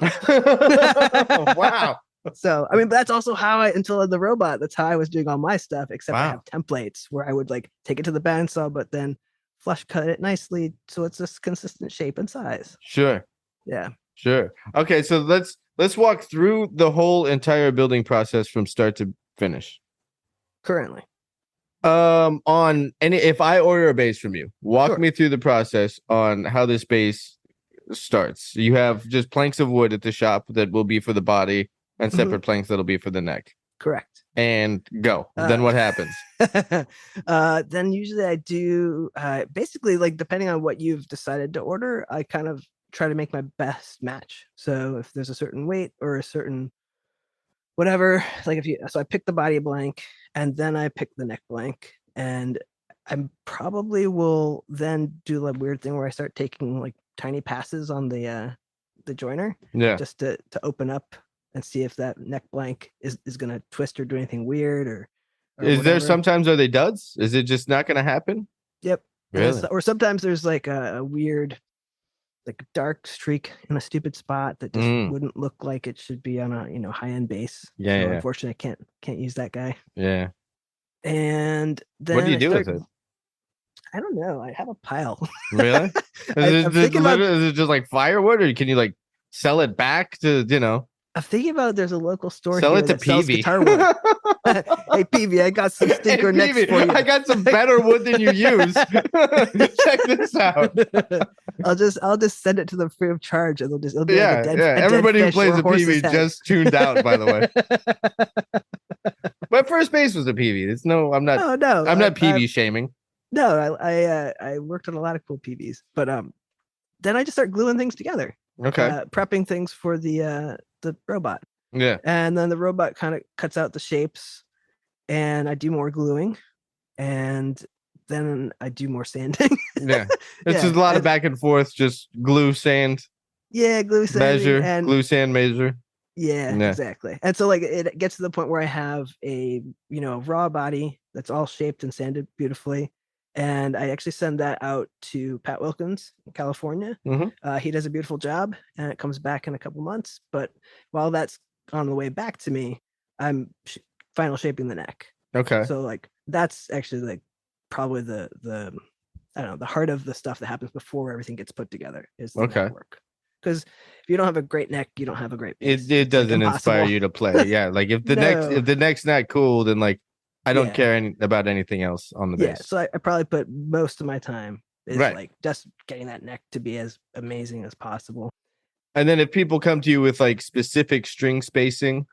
Wow. So I mean, but that's also how I until the robot. That's how I was doing all my stuff. Except I Wow. have templates where I would like take it to the bandsaw, but then flush cut it nicely so it's a consistent shape and size. Sure. Yeah, Sure. Okay, so let's walk through the whole entire building process from start to finish. currently. On any if I order a bass from you, walk Sure. me through the process on how this bass starts. You have just planks of wood at the shop that will be for the body and separate planks that'll be for the neck. Correct. And go. Uh, Then what happens? then usually I do basically like depending on what you've decided to order, I kind of try to make my best match. So if there's a certain weight or a certain whatever, like if you so I pick the body blank and then I pick the neck blank and I probably will then do the weird thing where I start taking like tiny passes on the joiner Yeah. just to open up and see if that neck blank is gonna twist or do anything weird or Is there whatever. sometimes are they duds? Is it just not gonna happen? Yep. Really? Or sometimes there's like a weird, like dark streak in a stupid spot that just Mm. wouldn't look like it should be on a high end bass. Yeah, So yeah. unfortunately, I can't use that guy. Yeah. And What do then you I do start. with it? I don't know. I have a pile. Really? I'm thinking about. Is it just like firewood, or can you like sell it back to I'm thinking about. There's a local store sell here it to that sells PV? guitar wood. Hey PV, I got some stinker Hey, necks PV, for you. I got some better wood than you use. Check this out. I'll just send it to them free of charge, and it'll be like Yeah, a dead. yeah. A Everybody dead who plays or a horse's PV head. just tuned out, by the way. My first base was a PV. It's no, I'm not. Oh no, I'm not PV shaming. No, I worked on a lot of cool PVs, but then I just start gluing things together, Okay. prepping things for the robot, Yeah. and then the robot kind of cuts out the shapes, and I do more gluing, and then I do more sanding. Yeah. It's Yeah, just a lot of back and forth, just glue, sand, yeah, glue sanding, measure, and glue, sand, measure. yeah, Yeah. exactly. And so like it gets to the point where I have a raw body that's all shaped and sanded beautifully. And I actually send that out to Pat Wilkins in California. Mhm. He does a beautiful job and it comes back in a couple months. But while that's on the way back to me, I'm final shaping the neck. Okay. So like that's actually like probably the I don't know, the heart of the stuff that happens before everything gets put together is the Okay. neck work. Because if you don't have a great neck, you don't have a great bass. It It's, like, doesn't inspire impossible. you to play. Yeah. Like if the No. neck's not cool, then like I don't Yeah. care about anything else on the Yeah. bass. So I probably put most of my time is Right. like just getting that neck to be as amazing as possible. And then if people come to you with like specific string spacing,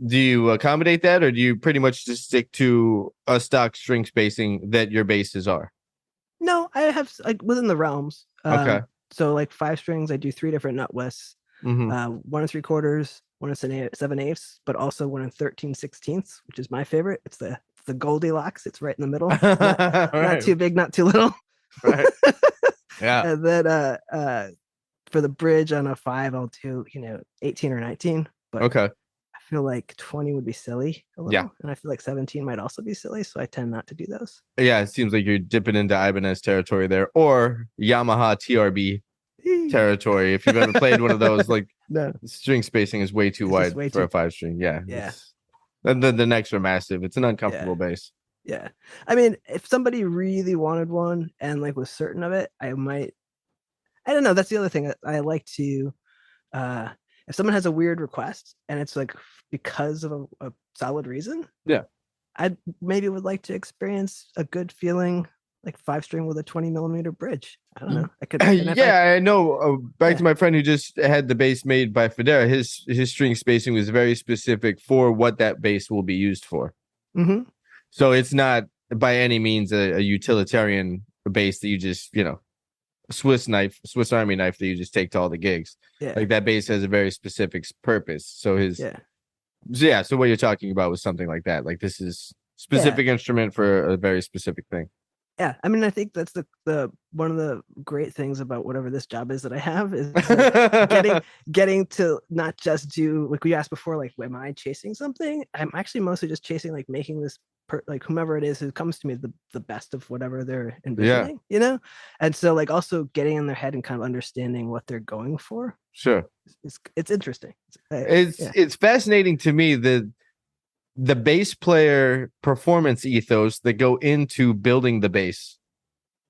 do you accommodate that, or do you pretty much just stick to a stock string spacing that your basses are? No, I have like within the realms. Okay. So like 5 strings, I do 3 different nut widths. Mhm. 1 3/4, 1 7/8, but also 1 13/16, which is my favorite. It's the Goldilocks. It's right in the middle. Not too big, not too little. Right. Yeah. And then for the bridge on a 5, I'll do 18 or 19. But Okay. I feel like 20 would be silly a little, Yeah. and I feel like 17 might also be silly, so I tend not to do those. Yeah, it seems like you're dipping into Ibanez territory there, or Yamaha TRB territory. If you've ever played one of those, like No. string spacing is way too It's wide just way for too- a 5-string. Yeah. Yeah. And then the necks are massive. It's an uncomfortable bass. Yeah. I mean, if somebody really wanted one and like was certain of it, I don't know. That's the other thing. I like to if someone has a weird request and it's like because of a solid reason, Yeah. I maybe would like to experience a good feeling like 5-string with a 20 millimeter bridge. I don't know. I could. And if Yeah, I know. Back yeah. to my friend who just had the bass made by Federa. His string spacing was very specific for what that bass will be used for. Mm-hmm. So it's not by any means a utilitarian bass that you just, Swiss Army knife that you just take to all the gigs. Yeah. Like that bass has a very specific purpose. So Yeah. so what you're talking about was something like that. Like this is Yeah. specific instrument for a very specific thing. Yeah, I mean, I think that's the one of the great things about whatever this job is that I have is like getting to not just do, like we asked before, like, am I chasing something? I'm actually mostly just chasing, like, making this like whomever it is who comes to me the best of whatever they're envisioning, and so like also getting in their head and kind of understanding what they're going for. Sure, it's interesting. It's fascinating to me the bass player performance ethos that go into building the bass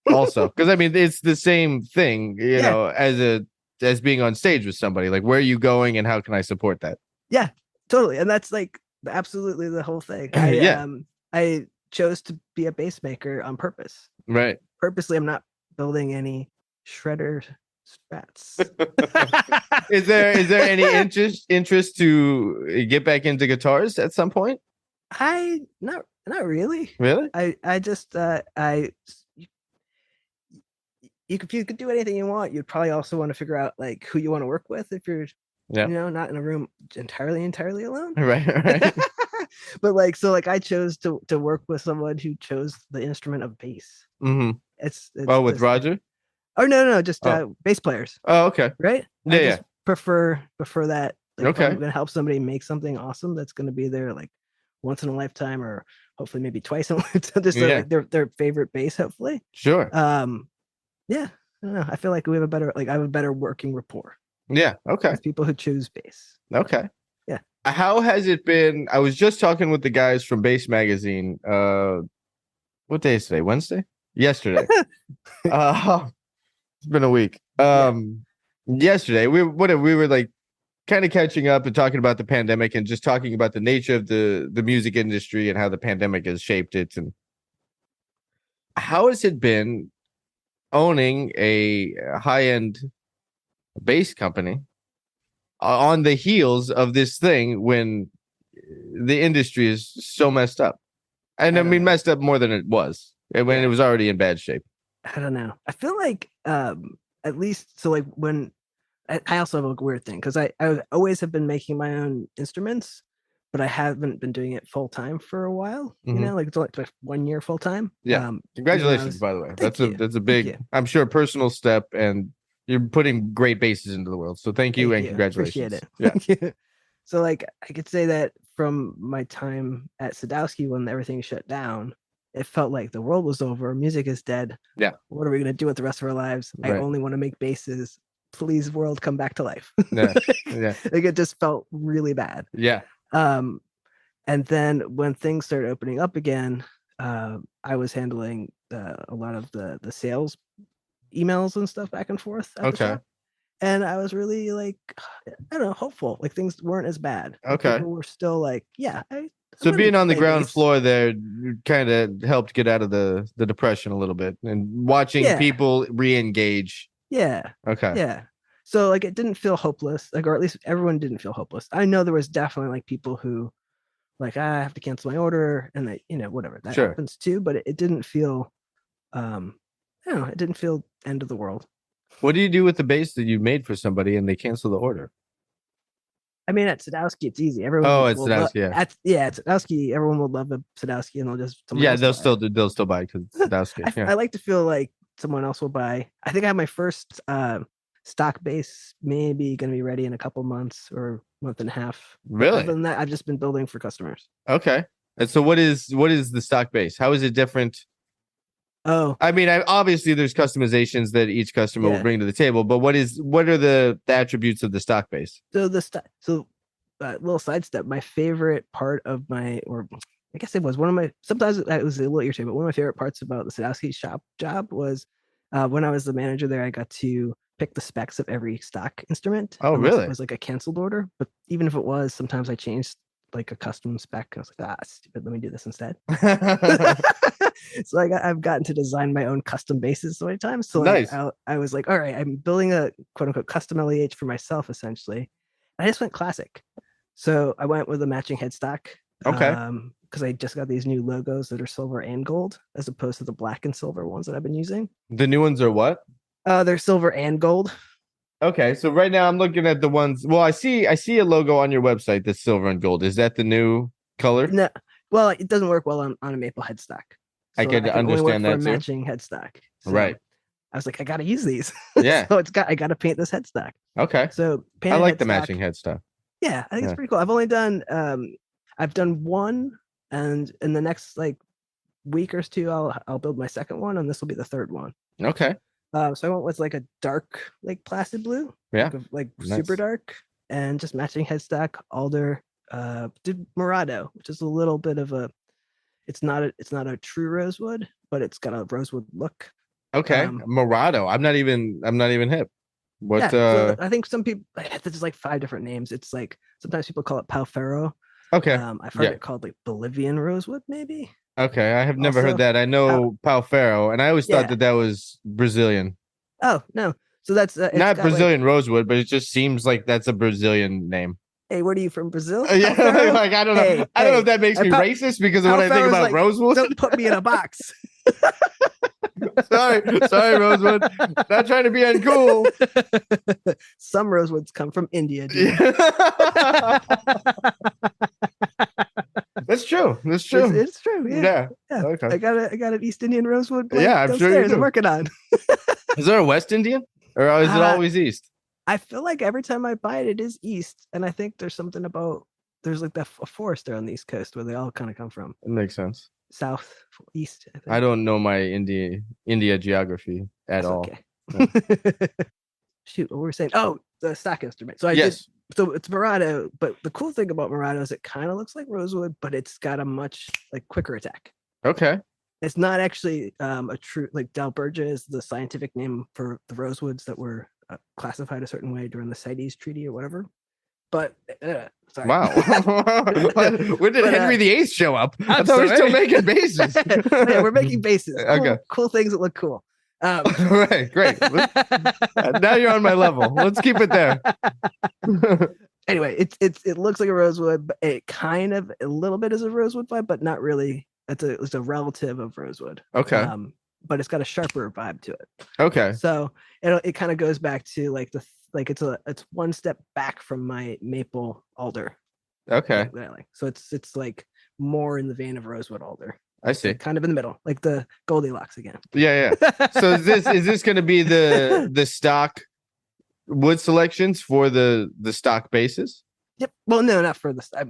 also, because I mean it's the same thing, as being on stage with somebody. Like, where are you going and how can I support that? Yeah, totally. And that's like absolutely the whole thing. I chose to be a bass maker on purpose. Right. Purposely, I'm not building any shredder strats. Is there any interest to get back into guitars at some point? Not really. Really? I just if you could do anything you want, you'd probably also want to figure out like who you want to work with if you're not in a room entirely alone. Right. But like, so like I chose to work with someone who chose the instrument of bass. Mm-hmm. It's with Roger? Oh no, just bass players. Oh, okay. Right? Yeah, prefer that. Like, okay. I'm gonna help somebody make something awesome that's gonna be there like once in a lifetime, or hopefully maybe twice in a lifetime. Just like their favorite bass, hopefully. Sure. Yeah. I don't know. I feel like I have a better working rapport. Yeah. Okay. With people who choose bass. Okay. Yeah. How has it been? I was just talking with the guys from Bass Magazine. What day is today? Wednesday? Yesterday. It's been a week. Yesterday we were like kind of catching up and talking about the pandemic and just talking about the nature of the music industry and how the pandemic has shaped it. And how has it been owning a high-end bass company on the heels of this thing when the industry is so messed up? And I mean, messed up more than it was when it was already in bad shape. I don't know. I feel like at least so like when I also have a weird thing because I always have been making my own instruments, but I haven't been doing it full time for a while. Mm-hmm. Like it's like 1 year full time. Yeah. Congratulations, by the way. That's a big, I'm sure, personal step, and you're putting great basses into the world. So thank you and congratulations. Appreciate it. Yeah. So like I could say that from my time at Sadowsky when everything shut down, it felt like the world was over. Music is dead. Yeah. What are we gonna do with the rest of our lives? Right. I only want to make basses. Please, world, come back to life. Yeah. Like it just felt really bad. Yeah. And then when things started opening up again, I was handling a lot of the sales emails and stuff back and forth. Okay. And I was really like, I don't know, hopeful. Like things weren't as bad. Okay. People were still like, yeah. So being on the ground floor there kind of helped get out of the depression a little bit and watching people re-engage. Yeah. Okay. Yeah. So like it didn't feel hopeless, like, or at least everyone didn't feel hopeless. I know there was definitely like people who like, I have to cancel my order and that, whatever that happens too, but it didn't feel, I don't know, it didn't feel end of the world. What do you do with the bass that you made for somebody and they cancel the order? I mean, at Sadowsky, it's easy. Everyone. At Sadowsky, at Sadowsky, everyone will love a Sadowsky, and they'll just they'll still buy because Sadowsky. I like to feel like someone else will buy. I think I have my first stock bass maybe going to be ready in a couple months or month and a half. Really? Other than that, I've just been building for customers. Okay. And so, what is the stock bass? How is it different? Oh, I mean, obviously there's customizations that each customer will bring to the table, but what are the attributes of the stock bass? So little sidestep. My favorite part of or I guess it was one of my. Sometimes it was a little irritating, but one of my favorite parts about the Sadowsky shop job was when I was the manager there. I got to pick the specs of every stock instrument. Oh, really? It was like a canceled order, but even if it was, sometimes I changed like a custom spec. I was like, stupid. Let me do this instead. So I've gotten to design my own custom basses so many times. So like, Nice. I was like, all right, I'm building a quote unquote custom L.E.H for myself essentially. I just went classic. So I went with a matching headstock. Okay. Because I just got these new logos that are silver and gold, as opposed to the black and silver ones that I've been using. The new ones are what? They're silver and gold. Okay, so right now I'm looking at the ones. Well, I see a logo on your website that's silver and gold. Is that the new color? No, well, it doesn't work well on a maple headstock. So I can only work understand for that a too. matching headstock. So Right. I was like, I gotta use these. Yeah. So I gotta paint this headstock. Okay. So I like the headstock, matching headstock. Yeah, I think it's pretty cool. I've only done I've done one, and in the next like week or two, I'll build my second one, and this will be the third one. Okay. So I went with like a dark, like placid blue, Yeah, like nice. super dark, and just matching headstock, alder. Did Murado, which is a little bit of a, it's not a true rosewood, but it's got a rosewood look. Okay. Murado. I'm not even hip. What? Yeah, so I think some people, there's like 5 different names. It's like sometimes people call it Palfero. Okay. I've heard it called like Bolivian rosewood, maybe. Okay, I have never heard that. I know Palfero, and I always thought that was Brazilian. Oh no, so that's not Brazilian rosewood, but it just seems like that's a Brazilian name. Hey, what are you from, Brazil? Yeah, like I don't know. I don't know if that makes me racist because of what I think about like, rosewood. Don't put me in a box. sorry, Rosewood. Not trying to be uncool. Some rosewoods come from India, dude. That's true. It's true. Yeah. Okay. I got an East Indian rosewood. Yeah, I'm sure you do. I'm working on. Is there a West Indian, or is it always East? I feel like every time I buy it, it is East, and I think there's something about there's like that forest there on the East Coast where they all kind of come from. It makes sense. South, East. I don't know my India geography at all. Okay. Yeah. Shoot, what were we saying? Oh, the stock instrument. So so it's Murado, but the cool thing about Murado is it kind of looks like rosewood, but it's got a much like quicker attack. Okay. It's not actually a true, like Dalbergia is the scientific name for the rosewoods that were classified a certain way during the CITES Treaty or whatever. But sorry. Wow. When did Henry VIII show up? I thought we were still making bases. Yeah, we're making bases. Okay. Cool things that look cool. Right, great. Now you're on my level. Let's keep it there. Anyway, it looks like a rosewood, but it kind of a little bit is a rosewood vibe, but not really. It's a relative of rosewood. Okay. But it's got a sharper vibe to it. Okay. So it kind of goes back to like it's one step back from my maple alder. Okay. So it's like more in the vein of rosewood alder. I see. So kind of in the middle, like the Goldilocks again. Yeah. So is this going to be the stock wood selections for the stock bases? Yep. Well, no, not for this. I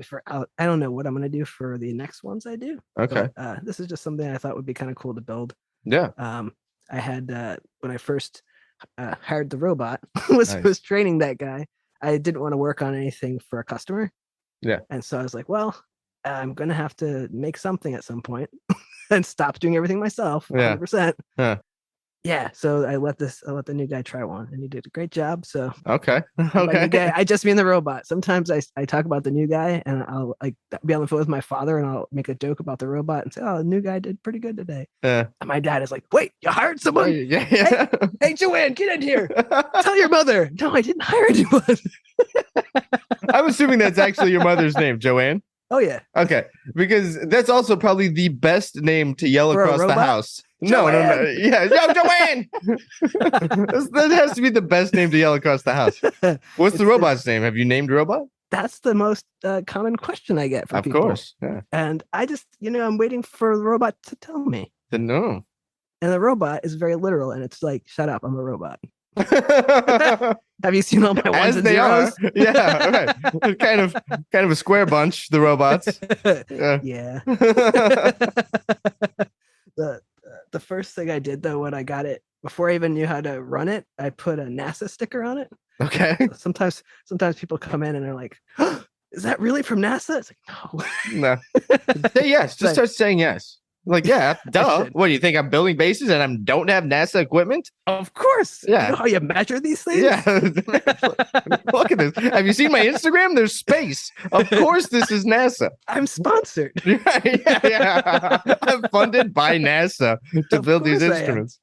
don't know what I'm going to do for the next ones I do. Okay. But, this is just something I thought would be kind of cool to build. Yeah. I had when I first hired the robot, was training that guy. I didn't want to work on anything for a customer. Yeah. And so I was like, well, I'm gonna have to make something at some point and stop doing everything myself. 100%. Yeah. So I let the new guy try one, and he did a great job. So okay. Guy, I just mean the robot. Sometimes I talk about the new guy, and I'll like be on the phone with my father, and I'll make a joke about the robot and say, "Oh, the new guy did pretty good today." And my dad is like, "Wait, you hired someone? Hey, Joanne, get in here. Tell your mother." No, I didn't hire anyone. I'm assuming that's actually your mother's name, Joanne. Oh yeah. Okay, because that's also probably the best name to yell across the house. Joanne. No. Yeah, Joanne. That has to be the best name to yell across the house. What's the robot's name? Have you named a robot? That's the most common question I get from people. Of course. Yeah. And I just, I'm waiting for the robot to tell me. No. And the robot is very literal, and it's like, "Shut up, I'm a robot." Have you seen all my ones and zeros? Yeah, right. Kind of a square bunch, the robots. Yeah. The first thing I did though, when I got it, before I even knew how to run it, I put a NASA sticker on it. Okay. Sometimes people come in and they're like, "Is that really from NASA?" It's like, no. Say yes. Just start saying yes. Like, yeah, duh. should. What do you think? I'm building bases and I don't have NASA equipment? Of course. Yeah. You know how you measure these things? Yeah. Look at this. Have you seen my Instagram? There's space. Of course, this is NASA. I'm sponsored. Yeah. I'm funded by NASA to build these instruments.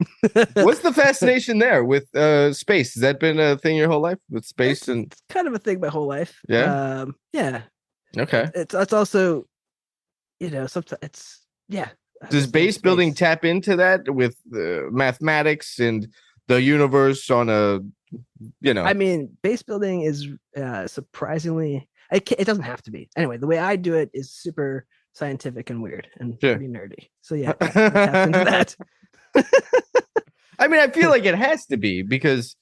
What's the fascination there with space? Has that been a thing your whole life with space? It's kind of a thing my whole life. Yeah. Yeah. Okay. It's also, sometimes it's Does base building tap into that with mathematics and the universe on a, I mean, base building is surprisingly, it doesn't have to be. Anyway, the way I do it is super scientific and weird and pretty nerdy. So yeah, it taps into that. I mean, I feel like it has to be because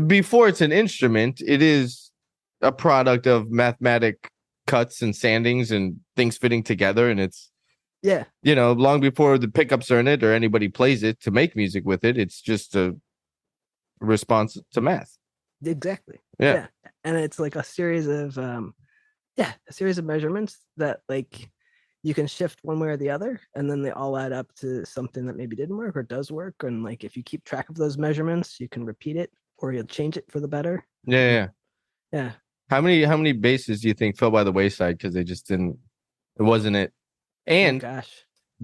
before it's an instrument, it is a product of mathematic cuts and sandings and things fitting together, and it's long before the pickups are in it or anybody plays it to make music with it, it's just a response to math. Exactly. Yeah. And it's like a series of measurements that like you can shift one way or the other, and then they all add up to something that maybe didn't work or does work. And like if you keep track of those measurements, you can repeat it or you'll change it for the better. Yeah. How many bases do you think fell by the wayside because it wasn't it? And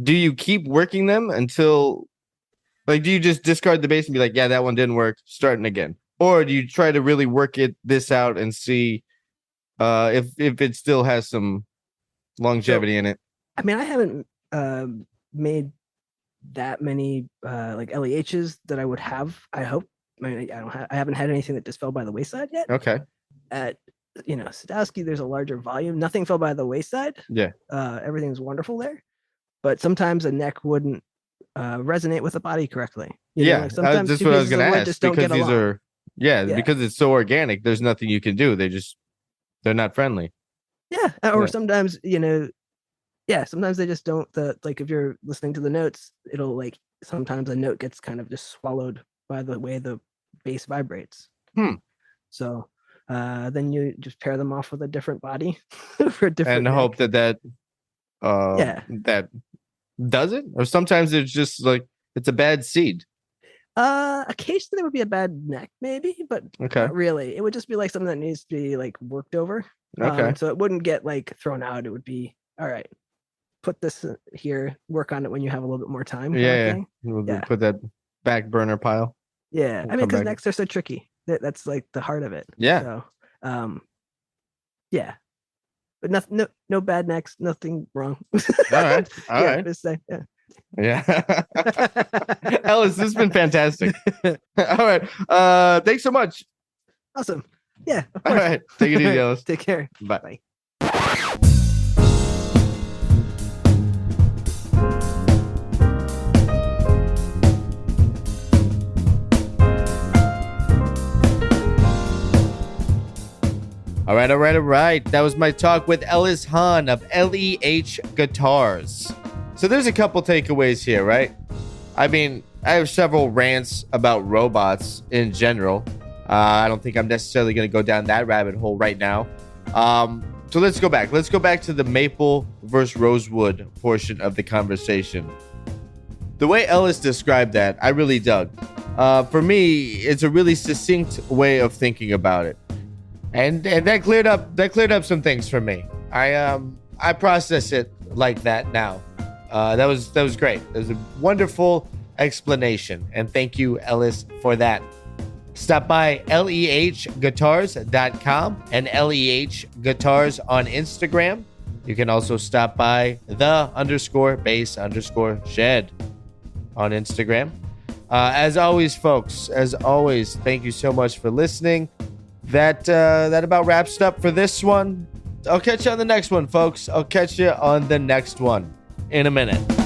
do you keep working them until, like, do you just discard the bass and be like, yeah, that one didn't work, starting again? Or do you try to really work this out and see if it still has some longevity in it? I mean, I haven't made that many like L.E.H's that I would have. I hope. I mean, I haven't had anything that just fell by the wayside yet. Okay. At Sadowsky, there's a larger volume. Nothing fell by the wayside. Yeah. Everything's wonderful there, but sometimes a neck wouldn't resonate with the body correctly. Like sometimes that's what I was going to ask. Just don't get along. Because it's so organic. There's nothing you can do. They're not friendly. Yeah, or sometimes sometimes they just don't. Like if you're listening to the notes, it'll like sometimes a note gets kind of just swallowed by the way the bass vibrates. So then you just pair them off with a different body for a different and hope that does it. Or sometimes it's just like it's a bad seed. Occasionally there would be a bad neck, maybe, but not really. It would just be like something that needs to be like worked over. So it wouldn't get like thrown out. It would be all right. Put this here. Work on it when you have a little bit more time. We'll put that back burner pile. Yeah, I mean, because necks are so tricky. That's like the heart of it. Yeah. So, but no bad necks. Nothing wrong. All right. All right. Just say, Yeah. Ellis, this has been fantastic. All right. Thanks so much. Awesome. Yeah. All right. Take it easy, Ellis. Take care. Bye. All right. That was my talk with Ellis Hahn of L.E.H. Guitars. So there's a couple takeaways here, right? I mean, I have several rants about robots in general. I don't think I'm necessarily going to go down that rabbit hole right now. So let's go back. Let's go back to the maple versus rosewood portion of the conversation. The way Ellis described that, I really dug. For me, it's a really succinct way of thinking about it. And that cleared up some things for me. I process it like that now. That was great. It was a wonderful explanation, and thank you, Ellis, for that. Stop by lehguitars.com and LEH Guitars on Instagram. You can also stop by _base_shed on Instagram. As always, folks, thank you so much for listening. That about wraps it up for this one. I'll catch you on the next one, folks. I'll catch you on the next one in a minute.